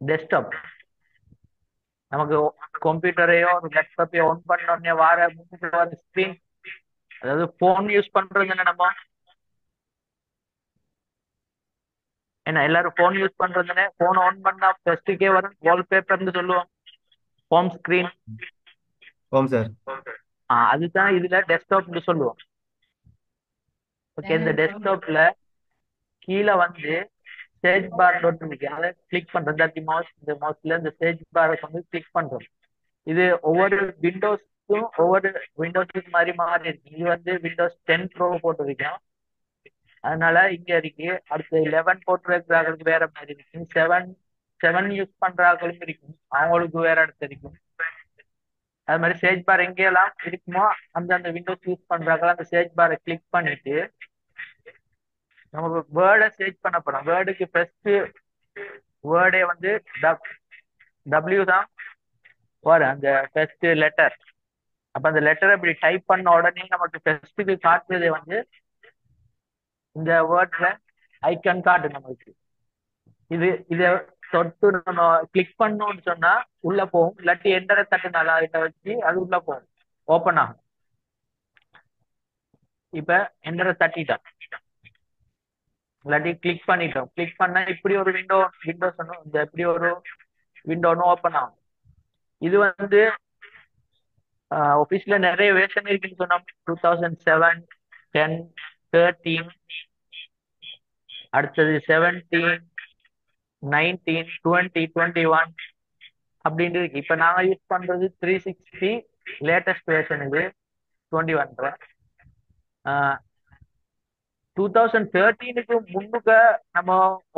S3: டெஸ்க்டாப். நமக்கு கம்ப்யூட்டரையோ ஒரு லேப்டாப்பையோ ஆன் பண்ண உடனே வர ஸ்கிரீன், அதாவது போன் யூஸ் பண்றது என்ன, நம்ம என்ன எல்லாரும் போன் யூஸ் பண்றதுன்னு போன் ஆன் பண்ணா ஃபர்ஸ்ட்டுக்கே வரும் வால்பேப்பர்னு சொல்லுவோம், ஹோம் ஸ்கிரீன்.
S9: ஓம் சார்.
S3: அதுதான் இதுல டெஸ்க்டாப்னு சொல்லுவோம். ஓகே, இந்த டெஸ்க்டாப்ல கீழே வந்து சர்ச் பார் இருக்கு, அதை கிளிக் பண்றது. இந்த மவுஸ்ல இந்த சர்ச் பாரை வந்து கிளிக் பண்றோம். இது ஒவ்வொரு விண்டோஸ்க்கும் ஒவ்வொரு விண்டோஸ்க்கு மாதிரி மாறி இருக்கு. இது வந்து விண்டோஸ் 10 ப்ரோ போட்டிருக்கோம், அதனால இங்க இருக்கு. அடுத்து 11 போட்டிருக்கிறாங்களுக்கு வேற மாதிரி இருக்கு. 7 யூஸ் பண்றாங்களும் இருக்கும், அவங்களுக்கு வேற இடத்து இருக்கும். அது மாதிரி சர்ச் பார் எங்கெல்லாம் இருக்குமோ அந்த விண்டோஸ் யூஸ் பண்றாங்களோ அந்த சர்ச் பாரை கிளிக் பண்ணிட்டு நமக்கு வேர்டை சர்ச் பண்ண போறோம். வேர்டுக்கு ஃபர்ஸ்ட் வேர்டே வந்து டபிள்யூ தான் வரும், அந்த ஃபர்ஸ்ட் லெட்டர். அப்ப அந்த லெட்டரை இப்படி டைப் பண்ண உடனே நமக்கு ஃபர்ஸ்ட்டுக்கு காட்டுறது வந்து இந்த வேர்ட்ல ஐக்கன் காட்டு நமக்கு. இதை தொட்டு நம்ம கிளிக் பண்ணோம்னு சொன்னா உள்ள போகும், இல்லாட்டி எண்டரை தட்டுனால இதை வச்சு அது உள்ள போகும், ஓப்பன் ஆகும். இப்ப எண்டரை தட்டிட்டோம், இல்லாட்டி கிளிக் பண்ணிட்டோம். கிளிக் பண்ணா இப்படி ஒரு விண்டோஸ் இந்த இப்படி ஒரு விண்டோன்னு ஓப்பன் ஆகும். இது வந்து ஆஃபீஸ்ல நிறைய வேர்ஷன் இருக்குன்னு சொன்னோம். 2007, 10, 13, அடுத்தது 17, 19, 20, 21 அப்படின்னு இருக்கு. இப்ப நாங்க யூஸ் பண்றது 360 லேட்டஸ்ட் வேர்ஷன். இது 21. 2013க்கு முன்னுக்க நம்ம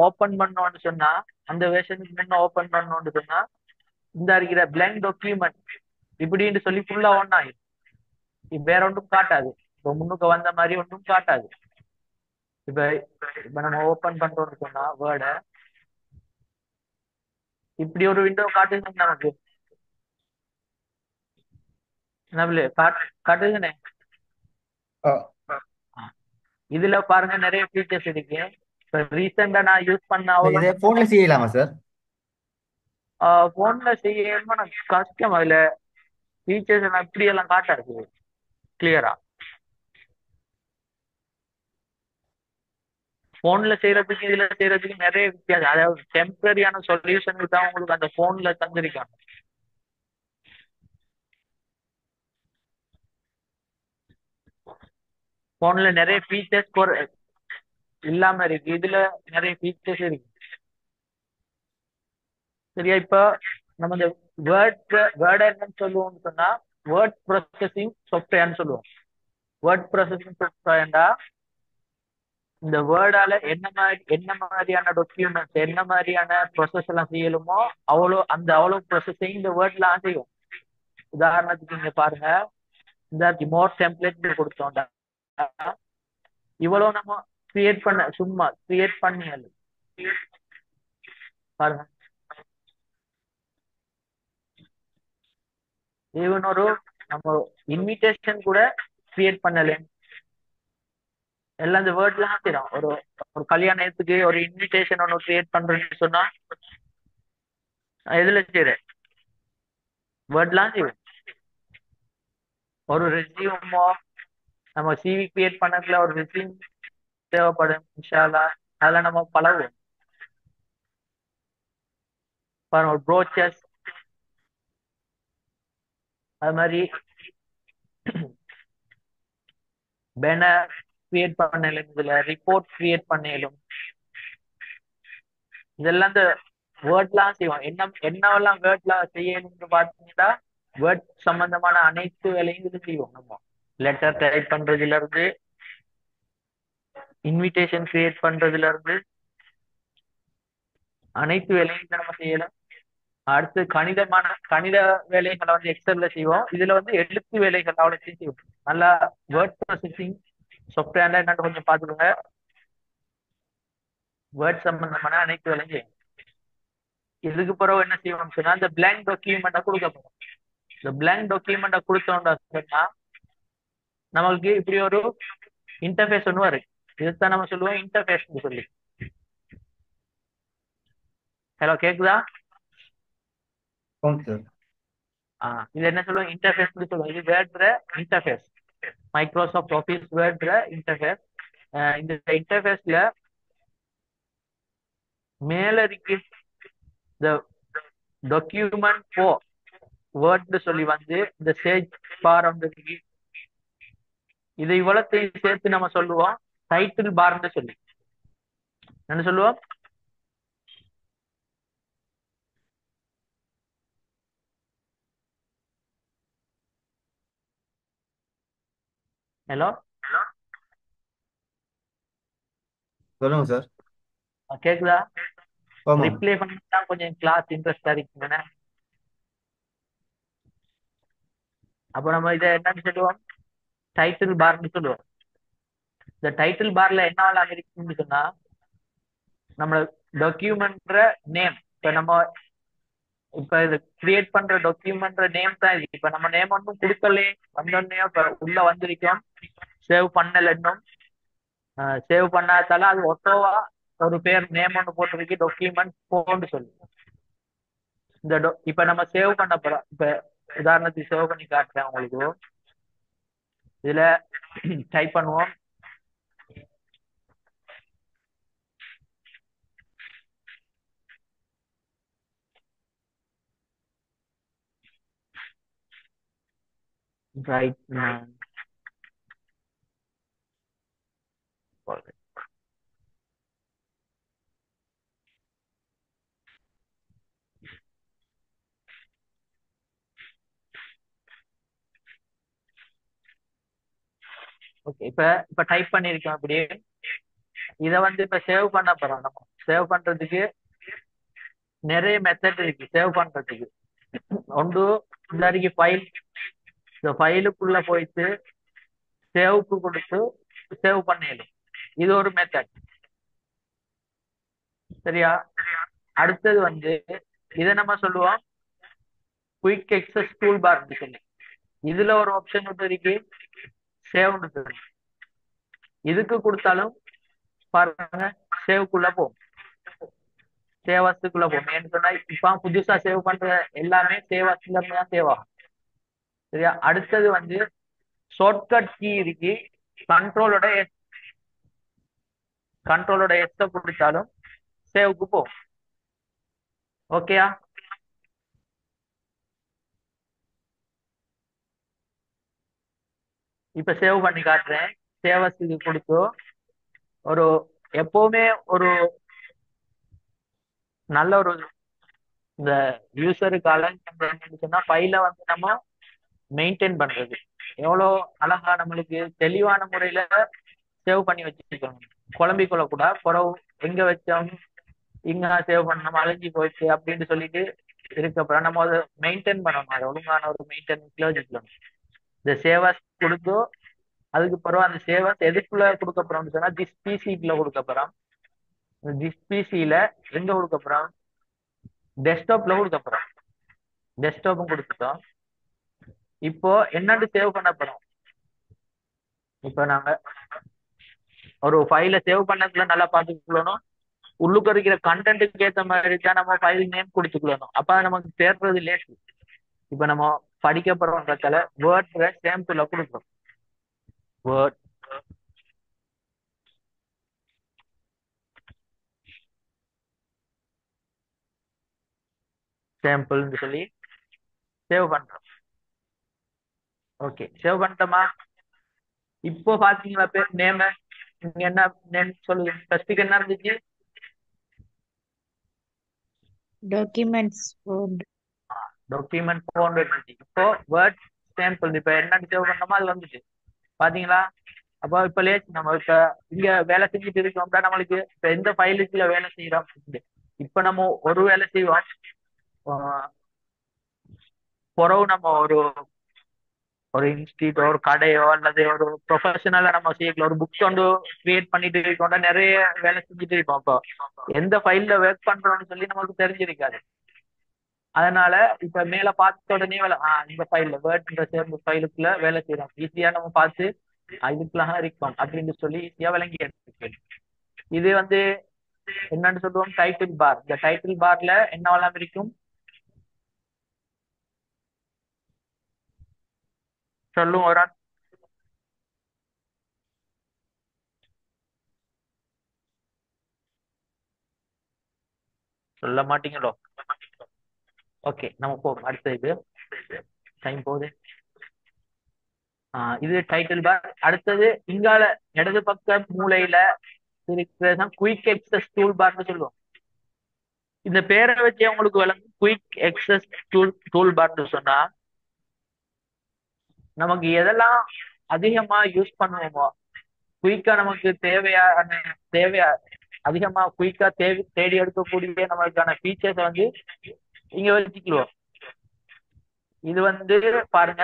S3: ஓபன் பண்ணோம்னு சொன்னா, அந்த வேர்ஷனுக்கு முன்ன ஓபன் பண்ணோம்னு சொன்னா இந்த இருக்கிற பிளாங்க் டாக்குமெண்ட் இப்படின்னு சொல்லி ஃபுல்லா ஒன் ஆகும். வேற ஒன்றும் காட்டாது, இப்போ முன்னுக்கு வந்த மாதிரி ஒன்றும் காட்டாது. இப்ப நம்ம ஓபன் பண்றோம்னு சொன்னா வேர்டை இப்படி ஒரு விண்டோ காட்டுங்க நமக்கு. காட்டுங்கண்ணே. இதுல பாருங்க நிறைய ஃபீச்சர்ஸ் இருக்கு. இப்ப ரீசெண்டா நான் யூஸ் பண்ண
S9: இதை போன்ல செய்யலாமா சார்?
S3: போன்ல செய்யணுமா கஷ்டம். அதுல ஃபீச்சர்ஸ் எல்லாம் இப்படி எல்லாம் காட்டாது கிளியரா. போன்ல செய்யறதுக்கு இதுல செய்யறதுக்கு நிறைய வித்தியாசம். அதாவது டெம்பரரியான சொல்யூஷனுக்கு தான் உங்களுக்கு அந்த போன்ல தந்திருக்காங்க. போன்ல நிறைய ஃபீச்சர்ஸ் இல்லாம இருக்கு, இதுல நிறைய ஃபீச்சர்ஸ் இருக்கு. சரியா? இப்ப நம்ம இந்த வேர்ட் என்னன்னு சொல்லுவோம்னு சொன்னா வேர்ட் ப்ராசஸிங் சாஃப்ட்வேர்னு சொல்லுவோம். வேர்ட் ப்ராசஸிங் சாஃப்ட்வேர்டா இந்த வேர்டால என்ன மாதிரியான டாக்குமெண்ட்ஸ், என்ன மாதிரியான ப்ராசஸ் எல்லாம் செய்யலுமோ அவ்வளோ ப்ராசஸையும் இந்த வேர்ட்ல செய்யும். உதாரணத்துக்கு இங்க பாருங்க, இந்த மோர் டெம்ப்ளேட் கொடுத்தோம். இவ்வளவு நம்ம சும்மா கிரியேட் பண்ணி பாருங்க. ஈவன் ஒரு நம்ம இன்விடேஷன் கூட கிரியேட் பண்ணல, எல்லாம் இந்த வேர்ட்ல செய்யறோம். ஒரு கல்யாணத்துக்கு ஒரு இன்விடேஷன் ஒன்று கிரியேட் பண்றேன்னு சொன்னா எதுல செய்யறேன்? வேர்ட்லாம் செய்வேன். ஒரு ரெஸ்யூமோ நம்ம சிவி கிரியேட் பண்ணதுல ஒரு ரெஸ்யூம் தேவைப்படும், இன்ஷா அல்லாஹ் அதெல்லாம் நம்ம பழகுவோம். பாருங்க, ஒரு ப்ரோச்சர்ஸ் அது மாதிரி பேனர் கிரியேட் பண்ணலும், இதுல ரிப்போர்ட் கிரியேட் பண்ணலும், இதெல்லாம் இந்த வேர்ட்லாம் செய்வோம். என்னவெல்லாம் வேர்ட்ல செய்யணும்னு பாத்தீங்கன்னா வேர்ட் சம்பந்தமான அனைத்து வேலையும் இது செய்வோம். நம்ம லெட்டர் டைப் பண்றதுல இருந்து, இன்விடேஷன் கிரியேட் பண்றதுல இருந்து, அனைத்து வேலையும் நம்ம செய்யலாம். அடுத்து கணித வேலைகளை வந்து எக்ஸல்ல செய்வோம். இதுல வந்து எழுத்து வேலைகள் அவ்வளோத்தையும் செய்வோம். நல்லா வேர்ட் ப்ராசஸிங் சாஃப்ட்வேர்ல என்னன்னு கொஞ்சம் பார்த்துக்கோங்க. வேர்ட் சம்பந்தமான அனைத்து வேலையும் செய்யும். இதுக்கு பிறகு என்ன செய்வோம்னு சொன்னா இந்த பிளாங்க் டாக்குமெண்ட்டை கொடுக்க போறோம். இந்த பிளாங்க் டாக்குமெண்ட்டை கொடுத்தோம்னா சொன்னா நமக்கு இப்படி ஒரு இன்டர்ஃபேஸ் ஒன்று வரும். இதுதான் நம்ம சொல்லுவோம் இன்டர்ஃபேஸ்ன்னு சொல்லி. ஹலோ, கேக்குதா?
S9: Okay sir.
S3: இது என்ன சொல்லுவோம் இன்டர்ஃபேஸ்ன்னு சொல்லுவோம். இது வேர்ட்ற இன்டர்ஃபேஸ், மைக்ரோசாஃப்ட் ஆஃபீஸ் வேர்ட்ற இன்டர்ஃபேஸ். இந்த இன்டர்ஃபேஸ்ல மேல இருக்கு இந்த டாக்குமெண்ட் போ வேர்ட்னு சொல்லி வந்து இந்த சேஜ் பார் இருக்கு. இது இவ்வளத்தையும் சேர்த்து நம்ம சொல்லுவோம் டைட்டில் பார்ன்னு சொல்லி. என்ன சொல்லுவோம்? ஹலோ,
S9: சொல்லுங்க சார்.
S3: கேக்குதா?
S9: ஆமா.
S3: ரிப்ளை பண்ணா கொஞ்சம் கிளாஸ் இன்ட்ரெஸ்டா இருக்குங்க. அப்ப நம்ம இதை என்னன்னு சொல்லுவோம்? டைட்டில் பார்ன்னு சொல்லுவோம். இந்த டைட்டில் பார்ல என்ன இருக்குன்னு சொன்னா நம்ம டாக்குமெண்ட்ற நேம். இப்ப இது கிரியேட் பண்ற டாக்குமெண்ட்ற நேம் தான் இது. இப்ப நம்ம நேம் ஒன்றும் கொடுக்கலே, வந்தோடனே உள்ள வந்திருக்கோம். சேவ் பண்ணல, இன்னும் சேவ் பண்ணாதால அது ஒட்டோவா ஒரு பேர் நேம் ஒன்று போட்டிருக்கு, டாக்குமெண்ட் போன்னு சொல்லி. இப்ப நம்ம சேவ் பண்ண போறோம். இப்ப உதாரணத்துக்கு சேவ் பண்ணி காட்டுறேன் உங்களுக்கு. இதுல டைப் பண்ணுவோம் Brightman. ஓகே, இப்ப டைப் பண்ணிருக்கோம். அப்படியே இத வந்து இப்ப சேவ் பண்ண போறோம். நம்ம சேவ் பண்றதுக்கு நிறைய மெத்தட் இருக்கு. சேவ் பண்றதுக்கு ஒன்று இந்த ஃபைல், இந்த ஃபைலுக்குள்ள போயிட்டு சேவ்க்கு கொடுத்து சேவ் பண்ணிடும். இது ஒரு மெத்தட். சரியா? அடுத்தது வந்து இதை நம்ம சொல்லுவோம் குயிக் எக்ஸஸ் டூல் பார் சொல்லி. இதுல ஒரு ஆப்ஷன் இருக்கு, சேவ். இதுக்கு கொடுத்தாலும் பாருங்க சேவ்க்குள்ள போகும், சேவாஸ்க்குள்ள போகும். ஏன்னு சொன்னா இப்ப புதுசா சேவ் பண்ற எல்லாமே சேவாஸ்ல தான் சேவ் ஆகும். சரியா? அடுத்தது வந்து ஷார்ட்கட் கீ இருக்கு, கண்ட்ரோலோட எஸ் கொடுத்தாலும் சேவுக்கு போகும். ஓகேயா? இப்ப சேவ் பண்ணி காட்டுறேன். சேவஸ்க்கு கொடுத்து ஒரு எப்பவுமே ஒரு நல்ல ஒரு இந்த யூசருக்கால சொன்னா ஃபைல வந்து நம்ம மெயின்டைன் பண்றது எவ்வளோ அழகா நம்மளுக்கு தெளிவான முறையில சேவ் பண்ணி வச்சுக்கணும். குழம்பி கொள்ளக்கூடா, குறவு எங்க வச்சோம் இங்க சேவ் பண்ணணும் அழிஞ்சு போயிடுச்சு அப்படின்னு சொல்லிட்டு இருக்கப்பறம் நம்ம அதை மெயின்டைன் பண்ணணும். அது ஒழுங்கான ஒரு மெயின்டெனன்ஸ்ல வச்சுக்கணும். இந்த சேவஸ் கொடுத்து அதுக்கு பிறகு அந்த சேவஸ் எதுக்குள்ள கொடுக்க போறோம்னு சொன்னா திஸ் பிசிக்குள்ள கொடுக்க போறோம். திஸ் பிசியில எங்க கொடுக்க போறோம்? டெஸ்க்டாப்ல கொடுக்க போறோம். டெஸ்க்டாப்பும் கொடுத்துட்டோம். இப்போ என்னன்னு சேவ் பண்ண போறோம்? இப்போ நாங்க ஒரு ஃபைல சேவ் பண்ணதுல நல்லா பார்த்துக்கணும். உள்ளுக்கு இருக்கிற கண்டென்ட்டுக்கு ஏற்ற மாதிரி தான் நம்ம ஃபைல் நேம் கொடுத்துக்கணும். அப்ப நமக்கு தேடுறது லேட். இப்ப நம்ம படிக்க போறோம்ன்றதால வேர்ட்ல சாம்பிள கொடுக்குறோம். வேர்ட் சாம்பிள்னு சொல்லி சேவ் பண்றோம். ஓகே, சேவ் பண்ணிட்டோமா? இப்போ பாத்தீங்களா பேர் நேம் நீங்க என்ன நேம் சொல்லுங்க. ஃபர்ஸ்ட்டுக்கு என்ன இருந்துச்சு?
S8: டாக்குமெண்ட்ஸ்
S3: டாக்குமெண்ட் ஃபோன் இருந்துச்சு. இப்போ வேர்ட் சாம்பிள் இப்ப என்ன சேவ் பண்ணோமோ அது வந்துச்சு. பாத்தீங்களா? அப்போ இப்ப நம்ம இப்ப இங்க வேலை செஞ்சுட்டு இருக்கோம்னா நம்மளுக்கு இப்ப எந்த ஃபைலுக்குள்ள வேலை செய்யறோம் இப்ப நம்ம ஒரு வேலை செய்வோம். ஆஹ் பிறகு நம்ம ஒரு ஒரு இன்ஸ்டியூட்டோ ஒரு கடையோ அல்லது ஒரு ப்ரொஃபஷனலா நம்ம செய்யல ஒரு புக்ஸ் வந்து கிரியேட் பண்ணிட்டு இருக்கோம்னா நிறைய வேலை செஞ்சுட்டு இருக்கோம். இப்போ எந்த ஃபைல்ல ஒர்க் பண்றோம்னு சொல்லி நமக்கு தெரிஞ்சிருக்காது. அதனால இப்ப மேல பார்த்த உடனே வேலை இந்த ஃபைல்ல வேர்ட்ன்ற சேர்ந்த ஃபைலுக்குள்ள வேலை செய்யறோம். ஈஸியா நம்ம பார்த்து இதுக்குலாம் இருக்கும் அப்படின்னு சொல்லி ஈஸியா விளங்கி எடுத்துக்கலாம். இது வந்து என்னன்னு சொல்லுவோம் டைட்டில் பார். இந்த டைட்டில் பார்ல என்னவெல்லாம் இருக்கும் சொல்லுங்க ஒரு ஆள். சொல்ல மாட்டீங்களோ? ஓகே நம்ம போவோம் அடுத்த இது. டைம் போகுது. இது டைட்டில் பார். அடுத்தது இங்கால இடது பக்க மூலையில இருக்கிறது குயிக் எக்ஸஸ் டூல் பார்னு சொல்லுவோம். இந்த பேரை வச்சு உங்களுக்கு விளங்கும். குயிக் எக்ஸஸ் டூல் பார்னு சொன்னா நமக்கு எதெல்லாம் அதிகமா யூஸ் பண்ணுவோமோ குயிக்கா நமக்கு தேவையா அதிகமா குயிக்கா தேடி எடுக்கக்கூடிய நம்மளுக்கான ஃபீச்சர்ஸ் வந்து இங்க வச்சுக்கிடுவோம். இது வந்து பாருங்க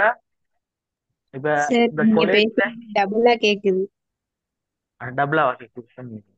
S3: இப்ப
S6: சார்
S3: இந்த
S6: நீங்க
S3: கொலேஜ்ல
S6: பேசுறது டபுளா கேக்குது.
S3: டபுளா கேக்குது.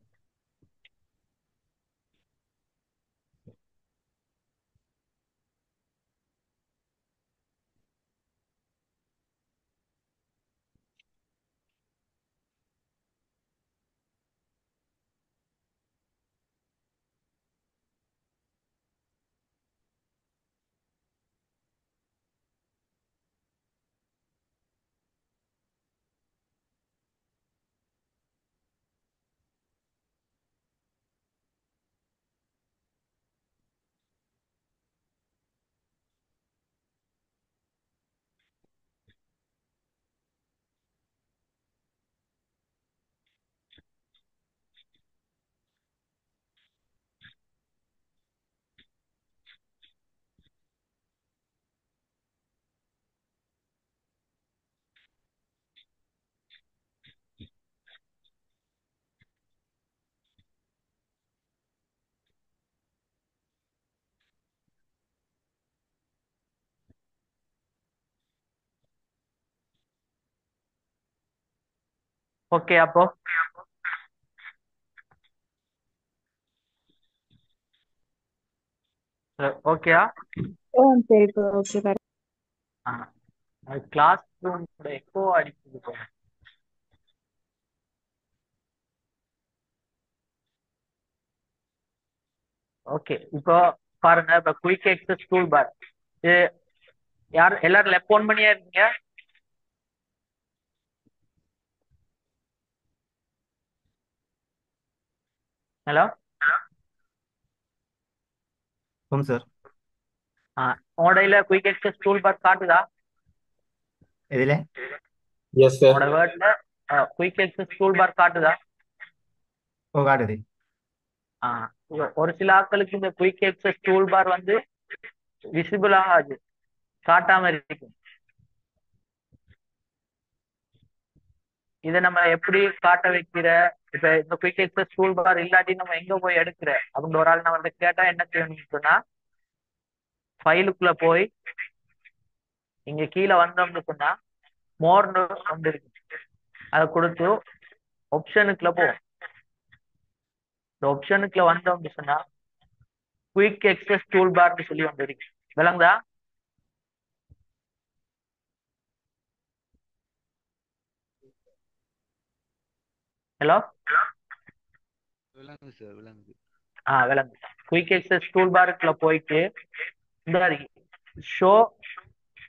S3: ஓகே அப்போ ஓகேயா?
S6: சரி இப்போ ஓகே.
S3: கிளாஸ் ரூம் எக்கோ அடிக்குது. ஓகே இப்போ பாருங்க இப்ப குயிக் எக்ஸஸ் டூல் பார். இது யார் எல்லாரும் லெஃப்ட் ஓன் பண்ணியா இருக்கீங்க? ஹலோ
S9: சார்
S3: உங்களோட குயிக் எக்ஸஸ் டூல் பார் காட்டுதா?
S9: எதுல?
S11: Yes sir.
S3: உங்களோட வேர்ட்ல குயிக் எக்ஸஸ் டூல் பார் காட்டுதா?
S9: ஓ காட்டுது.
S3: ஒரு சில ஆட்களுக்கு இந்த குயிக் எக்ஸஸ் டூல் பார் வந்து விசிபிள் ஆகாது, காட்டாம இருக்கும். இதை நம்ம எப்படி காட்ட வைக்கிற? இப்ப இந்த குயிக் எக்ஸஸ் டூல் பார் இல்லாட்டி நம்ம எங்க போய் எடுக்கிற அப்படின்னு ஒரு ஆள் நம்ம கேட்டா என்ன செய்யணும்னு சொன்னா ஃபைலுக்குள்ள போய் இங்க கீழே வந்தோம்னு சொன்னா மோர்னு ஒன்று இருக்கு, அதை கொடுத்து ஆப்ஷனுக்குள்ள போவோம். இந்த ஆப்ஷனுக்குள்ள வந்தோம்னு சொன்னா குயிக் எக்ஸஸ் டூல் பார்னு சொல்லி ஒன்று இருக்கு. விளங்குதா? ஹலோ
S2: விளங்குது சார், விளங்குது.
S3: விளங்குது. குயிக் எக்ஸஸ் டூல் பாருக்குள்ள போயிட்டு இந்த show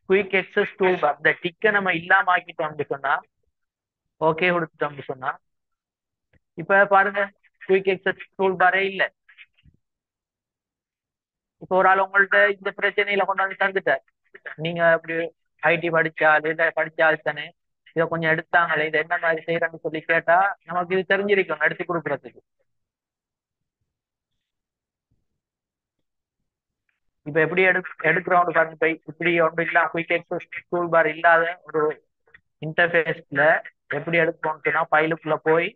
S3: quick access toolbar இந்த டிக்கை நம்ம இல்லாம ஆக்கிட்டோம்னு சொன்னா ஓகே கொடுத்துட்டோம்னு சொன்னா இப்ப பாருங்க குயிக் எக்ஸஸ் டூல் பாரே இல்லை. இப்போ ஒரு ஆள் உங்கள்ட்ட இந்த பிரச்சனையில கொண்டு வந்து தந்துட்டார். நீங்க அப்படி ஐடி படிச்சால் இல்லை படிச்சால் தானே இதை கொஞ்சம் எடுத்தாங்களே இதை என்ன மாதிரி செய்யறேன்னு சொல்லி கேட்டா நமக்கு இது தெரிஞ்சிருக்கும் எடுத்து கொடுக்குறதுக்கு. இப்ப எப்படி எடுக்கிறோம் பாருங்க. இப்ப இப்படி ஒன்று இல்லாம குயிக் எக்ஸஸ் டூல் பார் இல்லாத ஒரு இன்டர்ஃபேஸ்ல எப்படி எடுக்கணும்னு சொன்னா ஃபைலுக்குள்ள போய்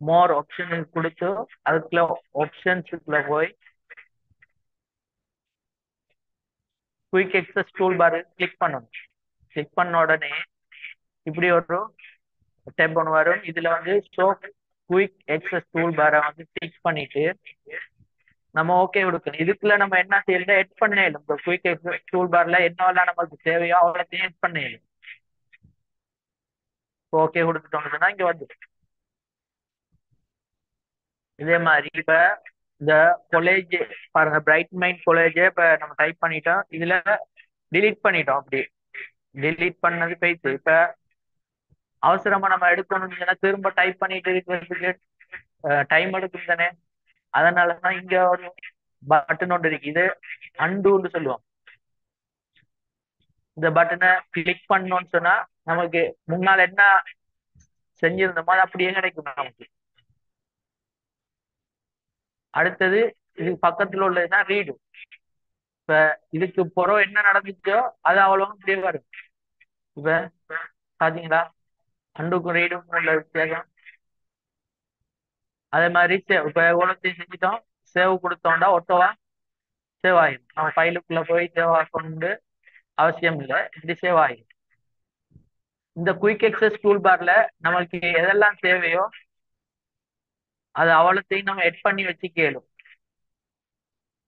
S3: மோர் ஆப்ஷன் கொடுத்து அதுக்குள்ள ஆப்ஷன்ஸுக்குள்ள போய் quick access toolbar click பண்ணணும். கிளிக் பண்ண உடனே இப்படி ஒரு டேப் ஒன்று வரும். இதுல வந்து ஷோ குயிக் எக்ஸஸ் டூல் பாரை வந்து கிளிக் பண்ணிட்டு நம்ம ஓகே கொடுக்கணும். இதுக்குள்ள நம்ம என்ன செய்யணும், எட் பண்ணணும். இப்போ குயிக் எக்ஸஸ் டூல் பார்ல என்னவெல்லாம் நமக்கு தேவையோ அவ்வளோத்தையும் எட் பண்ணணும். ஓகே கொடுத்துட்டோம்னு சொன்னா இங்க வந்து இதே மாதிரி இப்ப இந்த காலேஜ் பாருங்க, பிரைட் மைண்ட் காலேஜ் இப்ப நம்ம டைப் பண்ணிட்டோம். இதுல டிலீட் பண்ணிட்டோம். அப்படி டிலீட் பண்ணது போயிட்டு இப்ப அவசரமா நம்ம எடுக்கணும்னு சொன்னா திரும்ப டைப் பண்ணிட்டு இருக்கிறதுக்கு டைம் எடுக்கும் தானே. அதனாலதான் இங்க ஒரு பட்டன் ஒன்று இருக்கு, இது அண்டுன்னு சொல்லுவோம். இந்த பட்டனை கிளிக் பண்ணோம்னு சொன்னா நமக்கு முன்னால் என்ன செஞ்சிருந்தோமோ அது அப்படியே கிடைக்கும் நமக்கு. அடுத்தது இதுக்கு பக்கத்துல உள்ளதுதான் ரீடு. இப்ப இதுக்கு புறம் என்ன நடந்துச்சோ அது அவ்வளவு அப்படியே வரும். இப்ப பாத்தீங்களா அண்டுக்கும் ரீடுக்கும் உள்ள வித்தியாசம். அதே மாதிரி சேவ், இப்ப எவ்வளோத்தையும் செஞ்சுட்டோம், சேவ் கொடுத்தோம்னா ஒட்டோவா சேவ் ஆயிடும். நம்ம ஃபைலுக்குள்ள போய் சேவ் ஆகணும்னு அவசியம் இல்லை, இப்படி சேவ் ஆயிடும். இந்த குயிக் எக்ஸஸ் டூல் பார்ல நமக்கு எதெல்லாம் தேவையோ அது அவ்வளோத்தையும் நம்ம எட் பண்ணி வச்சு கேளும்.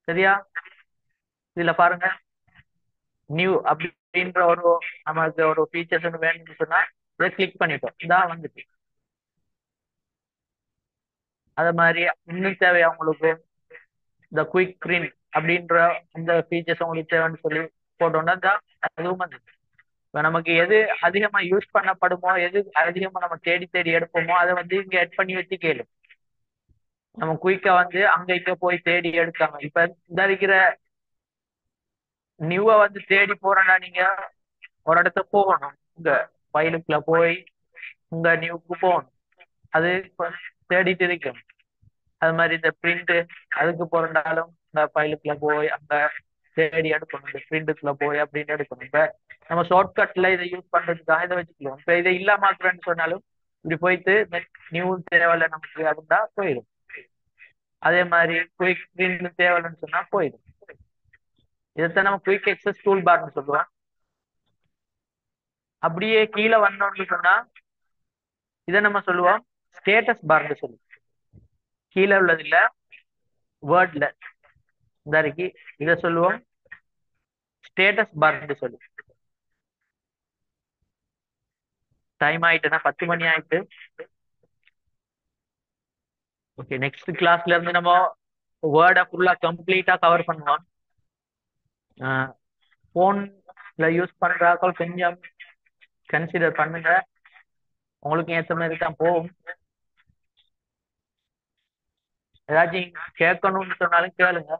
S3: சரியா? இதுல பாருங்க, நியூ அப்படின்ற ஒரு நமக்கு ஒரு ஃபீச்சர்ஸ் ஒன்று வேணும்னு சொன்னா இதை கிளிக் பண்ணிட்டோம், இதான் வந்துட்டு. அதே மாதிரி இன்னும் தேவையா உங்களுக்கு இந்த குயிக் பிரிண்ட் அப்படின்ற அந்த ஃபீச்சர்ஸ் உங்களுக்கு தேவைன்னு சொல்லி போட்டோம்னா தான் அதுவும் வந்துட்டு. இப்போ நமக்கு எது அதிகமா யூஸ் பண்ணப்படுமோ, எது அதிகமா நம்ம தேடி தேடி எடுப்போமோ அதை வந்து இங்க எட் பண்ணி வச்சு கேளு. நம்ம குயிக்கா வந்து அங்க இங்க போய் தேடி எடுக்காம இப்ப இந்த இருக்கிற நியூவை வந்து தேடி போறேன்னா நீங்க ஒரு இடத்த போகணும், உங்க ஃபைலுக்குள்ள போய் உங்க நியூக்கு போகணும், அது தேடிட்டு இருக்கும். அது மாதிரி இந்த பிரிண்ட் அதுக்கு போறனாலும் இந்த ஃபைலுக்குள்ள போய் அங்க தேடி எடுக்கணும், இந்த பிரிண்ட்டுக்குள்ள போய் அப்படின்னு எடுக்கணும். இப்ப நம்ம ஷார்ட்கட்ல இதை யூஸ் பண்றதுக்காக இதை வச்சுக்கலாம். இப்ப இதை இல்லாமக்குறேன்னு சொன்னாலும் இப்படி போயிட்டு நியூ தேவையில்ல நமக்கு அதுண்டா போயிடும். அதே மாதிரி குயிக் பிரிண்ட் தேவையில்லைன்னு சொன்னா போயிடும். இதைத்தான் நம்ம குயிக் எக்ஸஸ் டூல் பார்னு சொல்லுவோம். அப்படியே கீழே வந்தோம்னு சொன்னா இதை நம்ம சொல்லுவோம் ஸ்டேட்டஸ் பார்னு சொல்லுவோம். கீழே உள்ளது இல்ல, வேர்ட்ல இந்த இருக்கு, இதை சொல்லுவோம் ஸ்டேட்டஸ் பார்னு சொல்லுவோம். டைம் ஆயிட்டுன்னா 10 மணி ஆயிட்டு. ஓகே, நெக்ஸ்ட் கிளாஸ்ல இருந்து நம்ம வேர்டை ஃபுல்லா கம்ப்ளீட்டா கவர் பண்ணுவோம். போன்ல யூஸ் பண்றாக்கள் கொஞ்சம் கன்சிடர் பண்ணுங்க, உங்களுக்கு ஏற்ற மாதிரி தான் போகும். ஏதாச்சும் கேட்கணும்னு சொன்னாலும் கேளுங்க.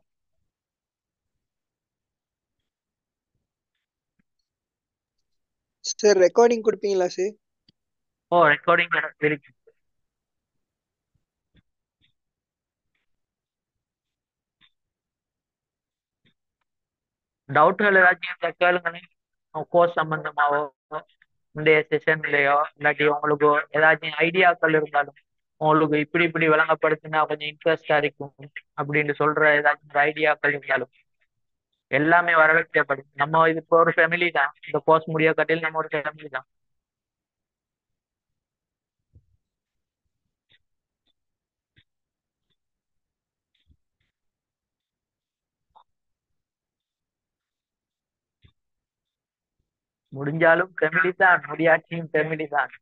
S7: சார் ரெக்கார்டிங் கொடுப்பீங்களா சார்?
S3: ஓ, ரெக்கார்டிங் இருக்கு. டவுட்டுகள் ஏதாச்சும் கேளுங்களே, கோர்ஸ் சம்பந்தமாவோ இந்த செஷன்லயோ இல்லாட்டி உங்களுக்கு ஏதாச்சும் ஐடியாக்கள் இருந்தாலும், உங்களுக்கு இப்படி இப்படி விளங்கப்படுத்தினா கொஞ்சம் இன்ட்ரெஸ்டா இருக்கும் அப்படின்னு சொல்ற ஏதாச்சும் ஐடியாக்கள் இருந்தாலும் எல்லாமே வரவேற்கப்படும். நம்ம இது இப்போ ஒரு ஃபேமிலி தான், இந்த கோர்ஸ் முடிய கட்டில் நம்ம ஒரு ஃபேமிலி தான். முடிஞ்சாலும் ஃபேமிலி தான், முடியாட்சியும் ஃபேமிலி தான்.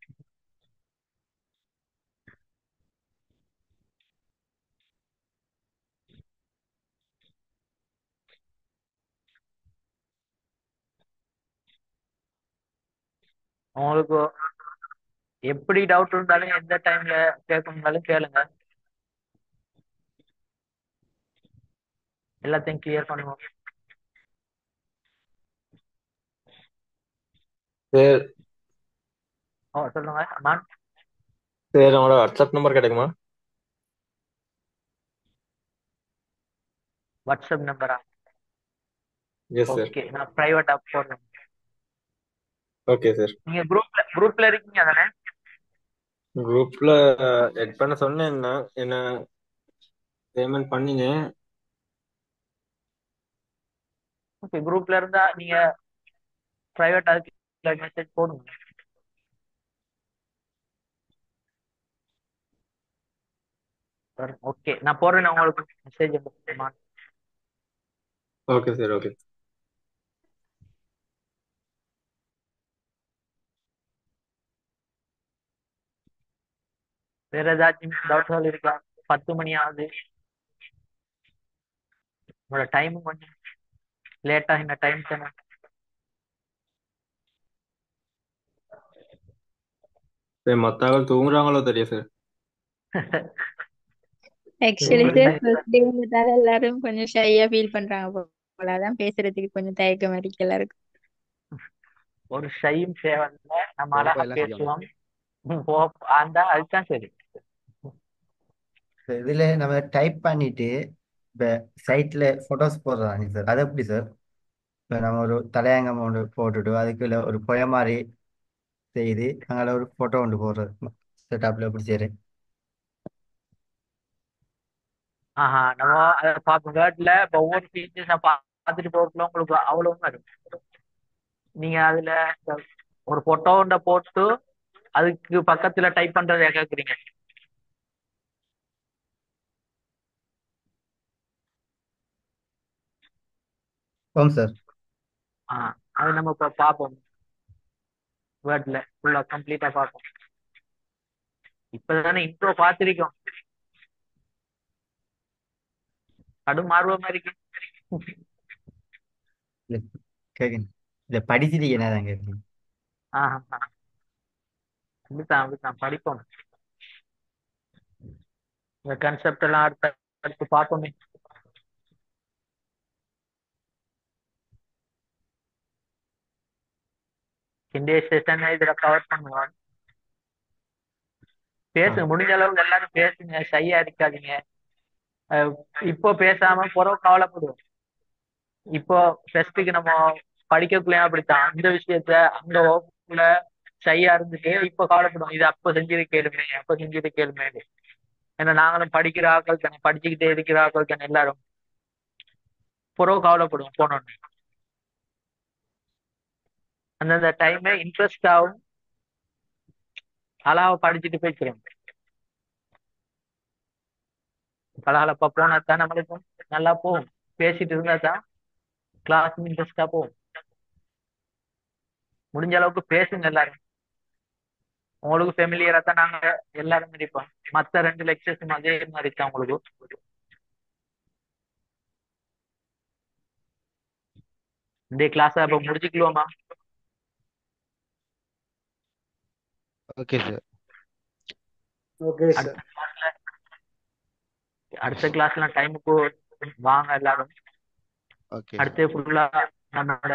S3: உங்களுக்கு எப்படி டவுட் இருந்தாலும் எந்த டைம்ல கேட்கணும்னாலும் கேளுங்க, எல்லாத்தையும் கிளியர் பண்ணுவோம்.
S11: சார்
S3: ஓ சொல்லுங்க அம்மான்.
S11: சார் உங்களோட வாட்ஸ்அப் நம்பர் கிடைக்குமா?
S3: வாட்ஸ்அப் நம்பரா?
S11: Yes sir.
S3: ஓகே, நான் பிரைவேட்டா போடுறேன்.
S11: Okay sir.
S3: நீங்க குரூப்ல இருக்கீங்க தானே?
S11: குரூப்ல எட் பண்ண சொன்னேன், என்ன பேமெண்ட் பண்ணினேன்.
S3: ஓகே, குரூப்ல இருந்தா நீங்க பிரைவேட் அதுக்கு மெசேஜ் போடுங்க. ஓகே, நான் போடுறேன் உங்களுக்கு மெசேஜ்.
S11: Okay sir, okay.
S3: வேற ஏதாச்சும் டவுட்கள் இருக்கா? 10 மணி ஆகுது. உங்களோட டைம் கொஞ்சம் லேட்டா இந்த டைம் தானே.
S11: சார் மற்ற ஆள் தூங்குறாங்களோ தெரியும் சார்.
S6: ஆக்சுவலி சார் ஃபர்ஸ்ட் டேங்கிறதால எல்லாரும் கொஞ்சம் ஷையா ஃபீல் பண்றாங்க போல. அதான் பேசுறதுக்கு கொஞ்சம் தயக்கம் இருக்கு எல்லாருக்கும்.
S3: ஒரு ஷையும் தேவையில்ல, நம்ம
S2: போக
S3: அழகா
S2: எல்லாம் செய்வாங்க.
S3: பேசுவோம். அந்த அதுதான் சரி.
S9: இதுல நம்ம டைப் பண்ணிட்டு இப்போ சைட்ல ஃபோட்டோஸ் போடுறாங்க சார், அது எப்படி சார்? இப்போ நம்ம ஒரு தலையங்கம் ஒன்று போட்டுட்டு அதுக்குள்ள ஒரு பொய மாதிரி செய்து அங்கே ஒரு ஃபோட்டோ ஒன்று போடுறது செட்டப்ல எப்படி செய்கிறேன்?
S3: நம்ம அதை பார்ப்போம். வேர்ட்ல இப்போ ஒவ்வொரு ஃபீச்சர்ஸை பார்த்துட்டு போகக்குள்ள உங்களுக்கு அவ்வளவும் வரும். நீங்க அதுல ஒரு போட்டோ போட்டு அதுக்கு பக்கத்துல டைப் பண்றதை கேட்குறீங்க.
S9: ஓம் சார்.
S3: அது நம்ம இப்போ பார்ப்போம். வேர்ட்ல ஃபுல்லா கம்ப்ளீட்டா பார்ப்போம். இப்பதானே இன்ட்ரோ பார்த்திருக்கோம். கடும் ஆர்வமா இருக்கு.
S9: கேட்குங்க, இல்லை படிச்சிருக்கேன் என்ன தான் கேட்குறீங்க?
S3: அப்படித்தான் படிப்போம். இந்த கான்செப்ட் எல்லாம் அடுத்து பார்ப்போமே. இந்திய செஷன் இதுல கவர் பண்ணுவோம். பேசுங்க, முடிஞ்ச அளவுக்கு எல்லாரும் பேசுங்க, ஷையா இருக்காதீங்க. இப்போ பேசாம புறவு கவலைப்படுவோம். இப்போ ஃபெஸ்ட்டுக்கு நம்ம படிக்கக்குள்ளேயும் அப்படித்தான். இந்த விஷயத்த அந்த வகுப்புல ஷையா இருந்துட்டு இப்போ கவலைப்படுவோம், இது அப்ப செஞ்சது கேளுமே, அப்ப செஞ்சது கேளுமே. ஏன்னா நாங்களும் படிக்கிற ஆட்கள் தானே, படிச்சுக்கிட்டே இருக்கிற ஆட்கள் தானே எல்லாரும். புறவு கவலைப்படுவோம் போனோன்னு. அந்தந்த டைமே இன்ட்ரெஸ்ட் ஆகும், அழகா படிச்சுட்டு போய்க்கிறோம். கலகலப்பா போனா தான் நம்மளுக்கு நல்லா போகும். பேசிட்டு இருந்தா தான் கிளாஸ் இன்ட்ரெஸ்டா போகும். முடிஞ்ச அளவுக்கு பேசுங்க எல்லாரும். உங்களுக்கு ஃபெமிலியரா தான் நாங்க எல்லாரும் இருப்போம். மற்ற 2 லெக்சர்ஸும் அதே மாதிரி தான் உங்களுக்கு. இந்த கிளாஸ் அப்ப முடிச்சுக்கலாமா?
S2: Okay sir.
S7: Okay sir.
S3: அடுத்த கிளாஸ்ல டைமுக்கு வாங்க எல்லாரும்.
S2: ஓகே
S3: அடுத்து ஃபுல்லா நம்மளோட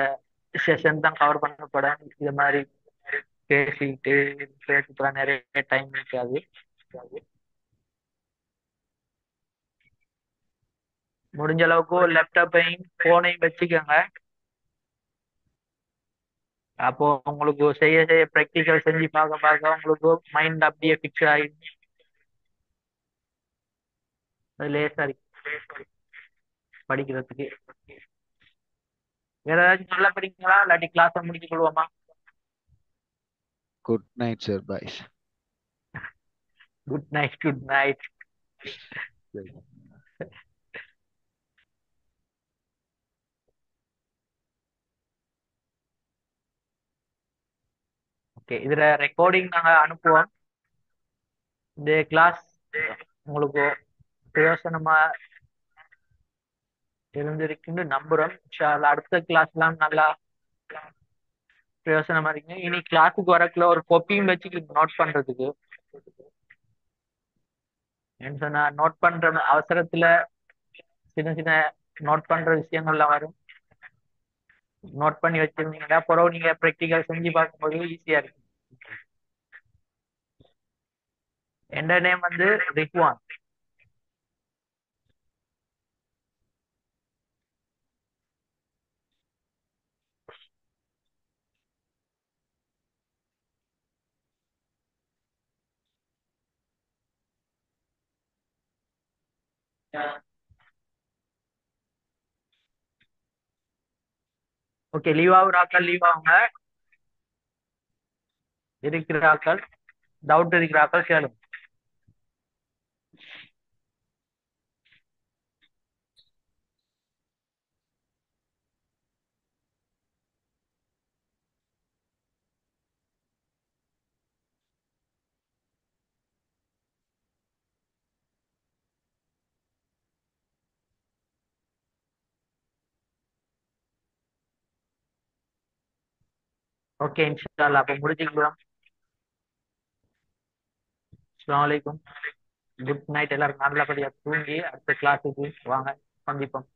S3: செஷன் தான் கவர் பண்ணப்பட. இது மாதிரி பேசிட்டு நிறைய டைம் இருக்காது. முடிஞ்ச அளவுக்கு லேப்டாப்பையும் போனையும் வச்சுக்கோங்க. அப்போ உங்களுக்கு செய்ய ப்ராக்டிக்கல் செஞ்சு பார்க்க உங்களுக்கு மைண்ட் அப்படியே ஃபிக்ஸ் ஆகிடும். அது லேசா இருக்கு படிக்கிறதுக்கு. வேற ஏதாச்சும் நல்லா படிக்கிறீங்களா, இல்லாட்டி கிளாஸை முடிச்சு கொள்வோமா?
S2: Good night sir, bye.
S3: Good night, good night. Okay, இதுல ரெக்கார்டிங் நாங்க அனுப்புவோம். இந்த கிளாஸ் உங்களுக்கு பிரயோசனமா இருந்திருக்குன்னு நம்புறோம். அடுத்த கிளாஸ்லாம் நல்லா பிரயோசனமா இருக்குங்க. இனி கிளாஸுக்கு வரக்குள்ள ஒரு கொப்பியும் வச்சுக்கிட்டு நோட் பண்றதுக்கு. என்ன சொன்னா, நோட் பண்ற அவசரத்துல சின்ன சின்ன நோட் பண்ற விஷயங்கள்லாம் வரும். நோட் பண்ணி வச்சிருந்தீங்கன்னா பிறகு நீங்க ப்ராக்டிக்கல் செஞ்சு பார்க்கும்போது ஈஸியா இருக்கு. என் நேம் வந்து ரிக்வான். ஓகே, லீவ் ஆகுறாக்கள் லீவ் ஆகுங்க. இருக்கிறாக்கள் டவுட் இருக்கிறாக்கள் கேளுங்க. ஓகே, இன்ஷால்லா அப்போ முடிச்சுக்கலாம். அஸ்ஸலாமு அலைக்கும். Good night. எல்லாரும் நல்லபடியா தூங்கி அடுத்த கிளாஸுக்கு வாங்க, சந்திப்போம்.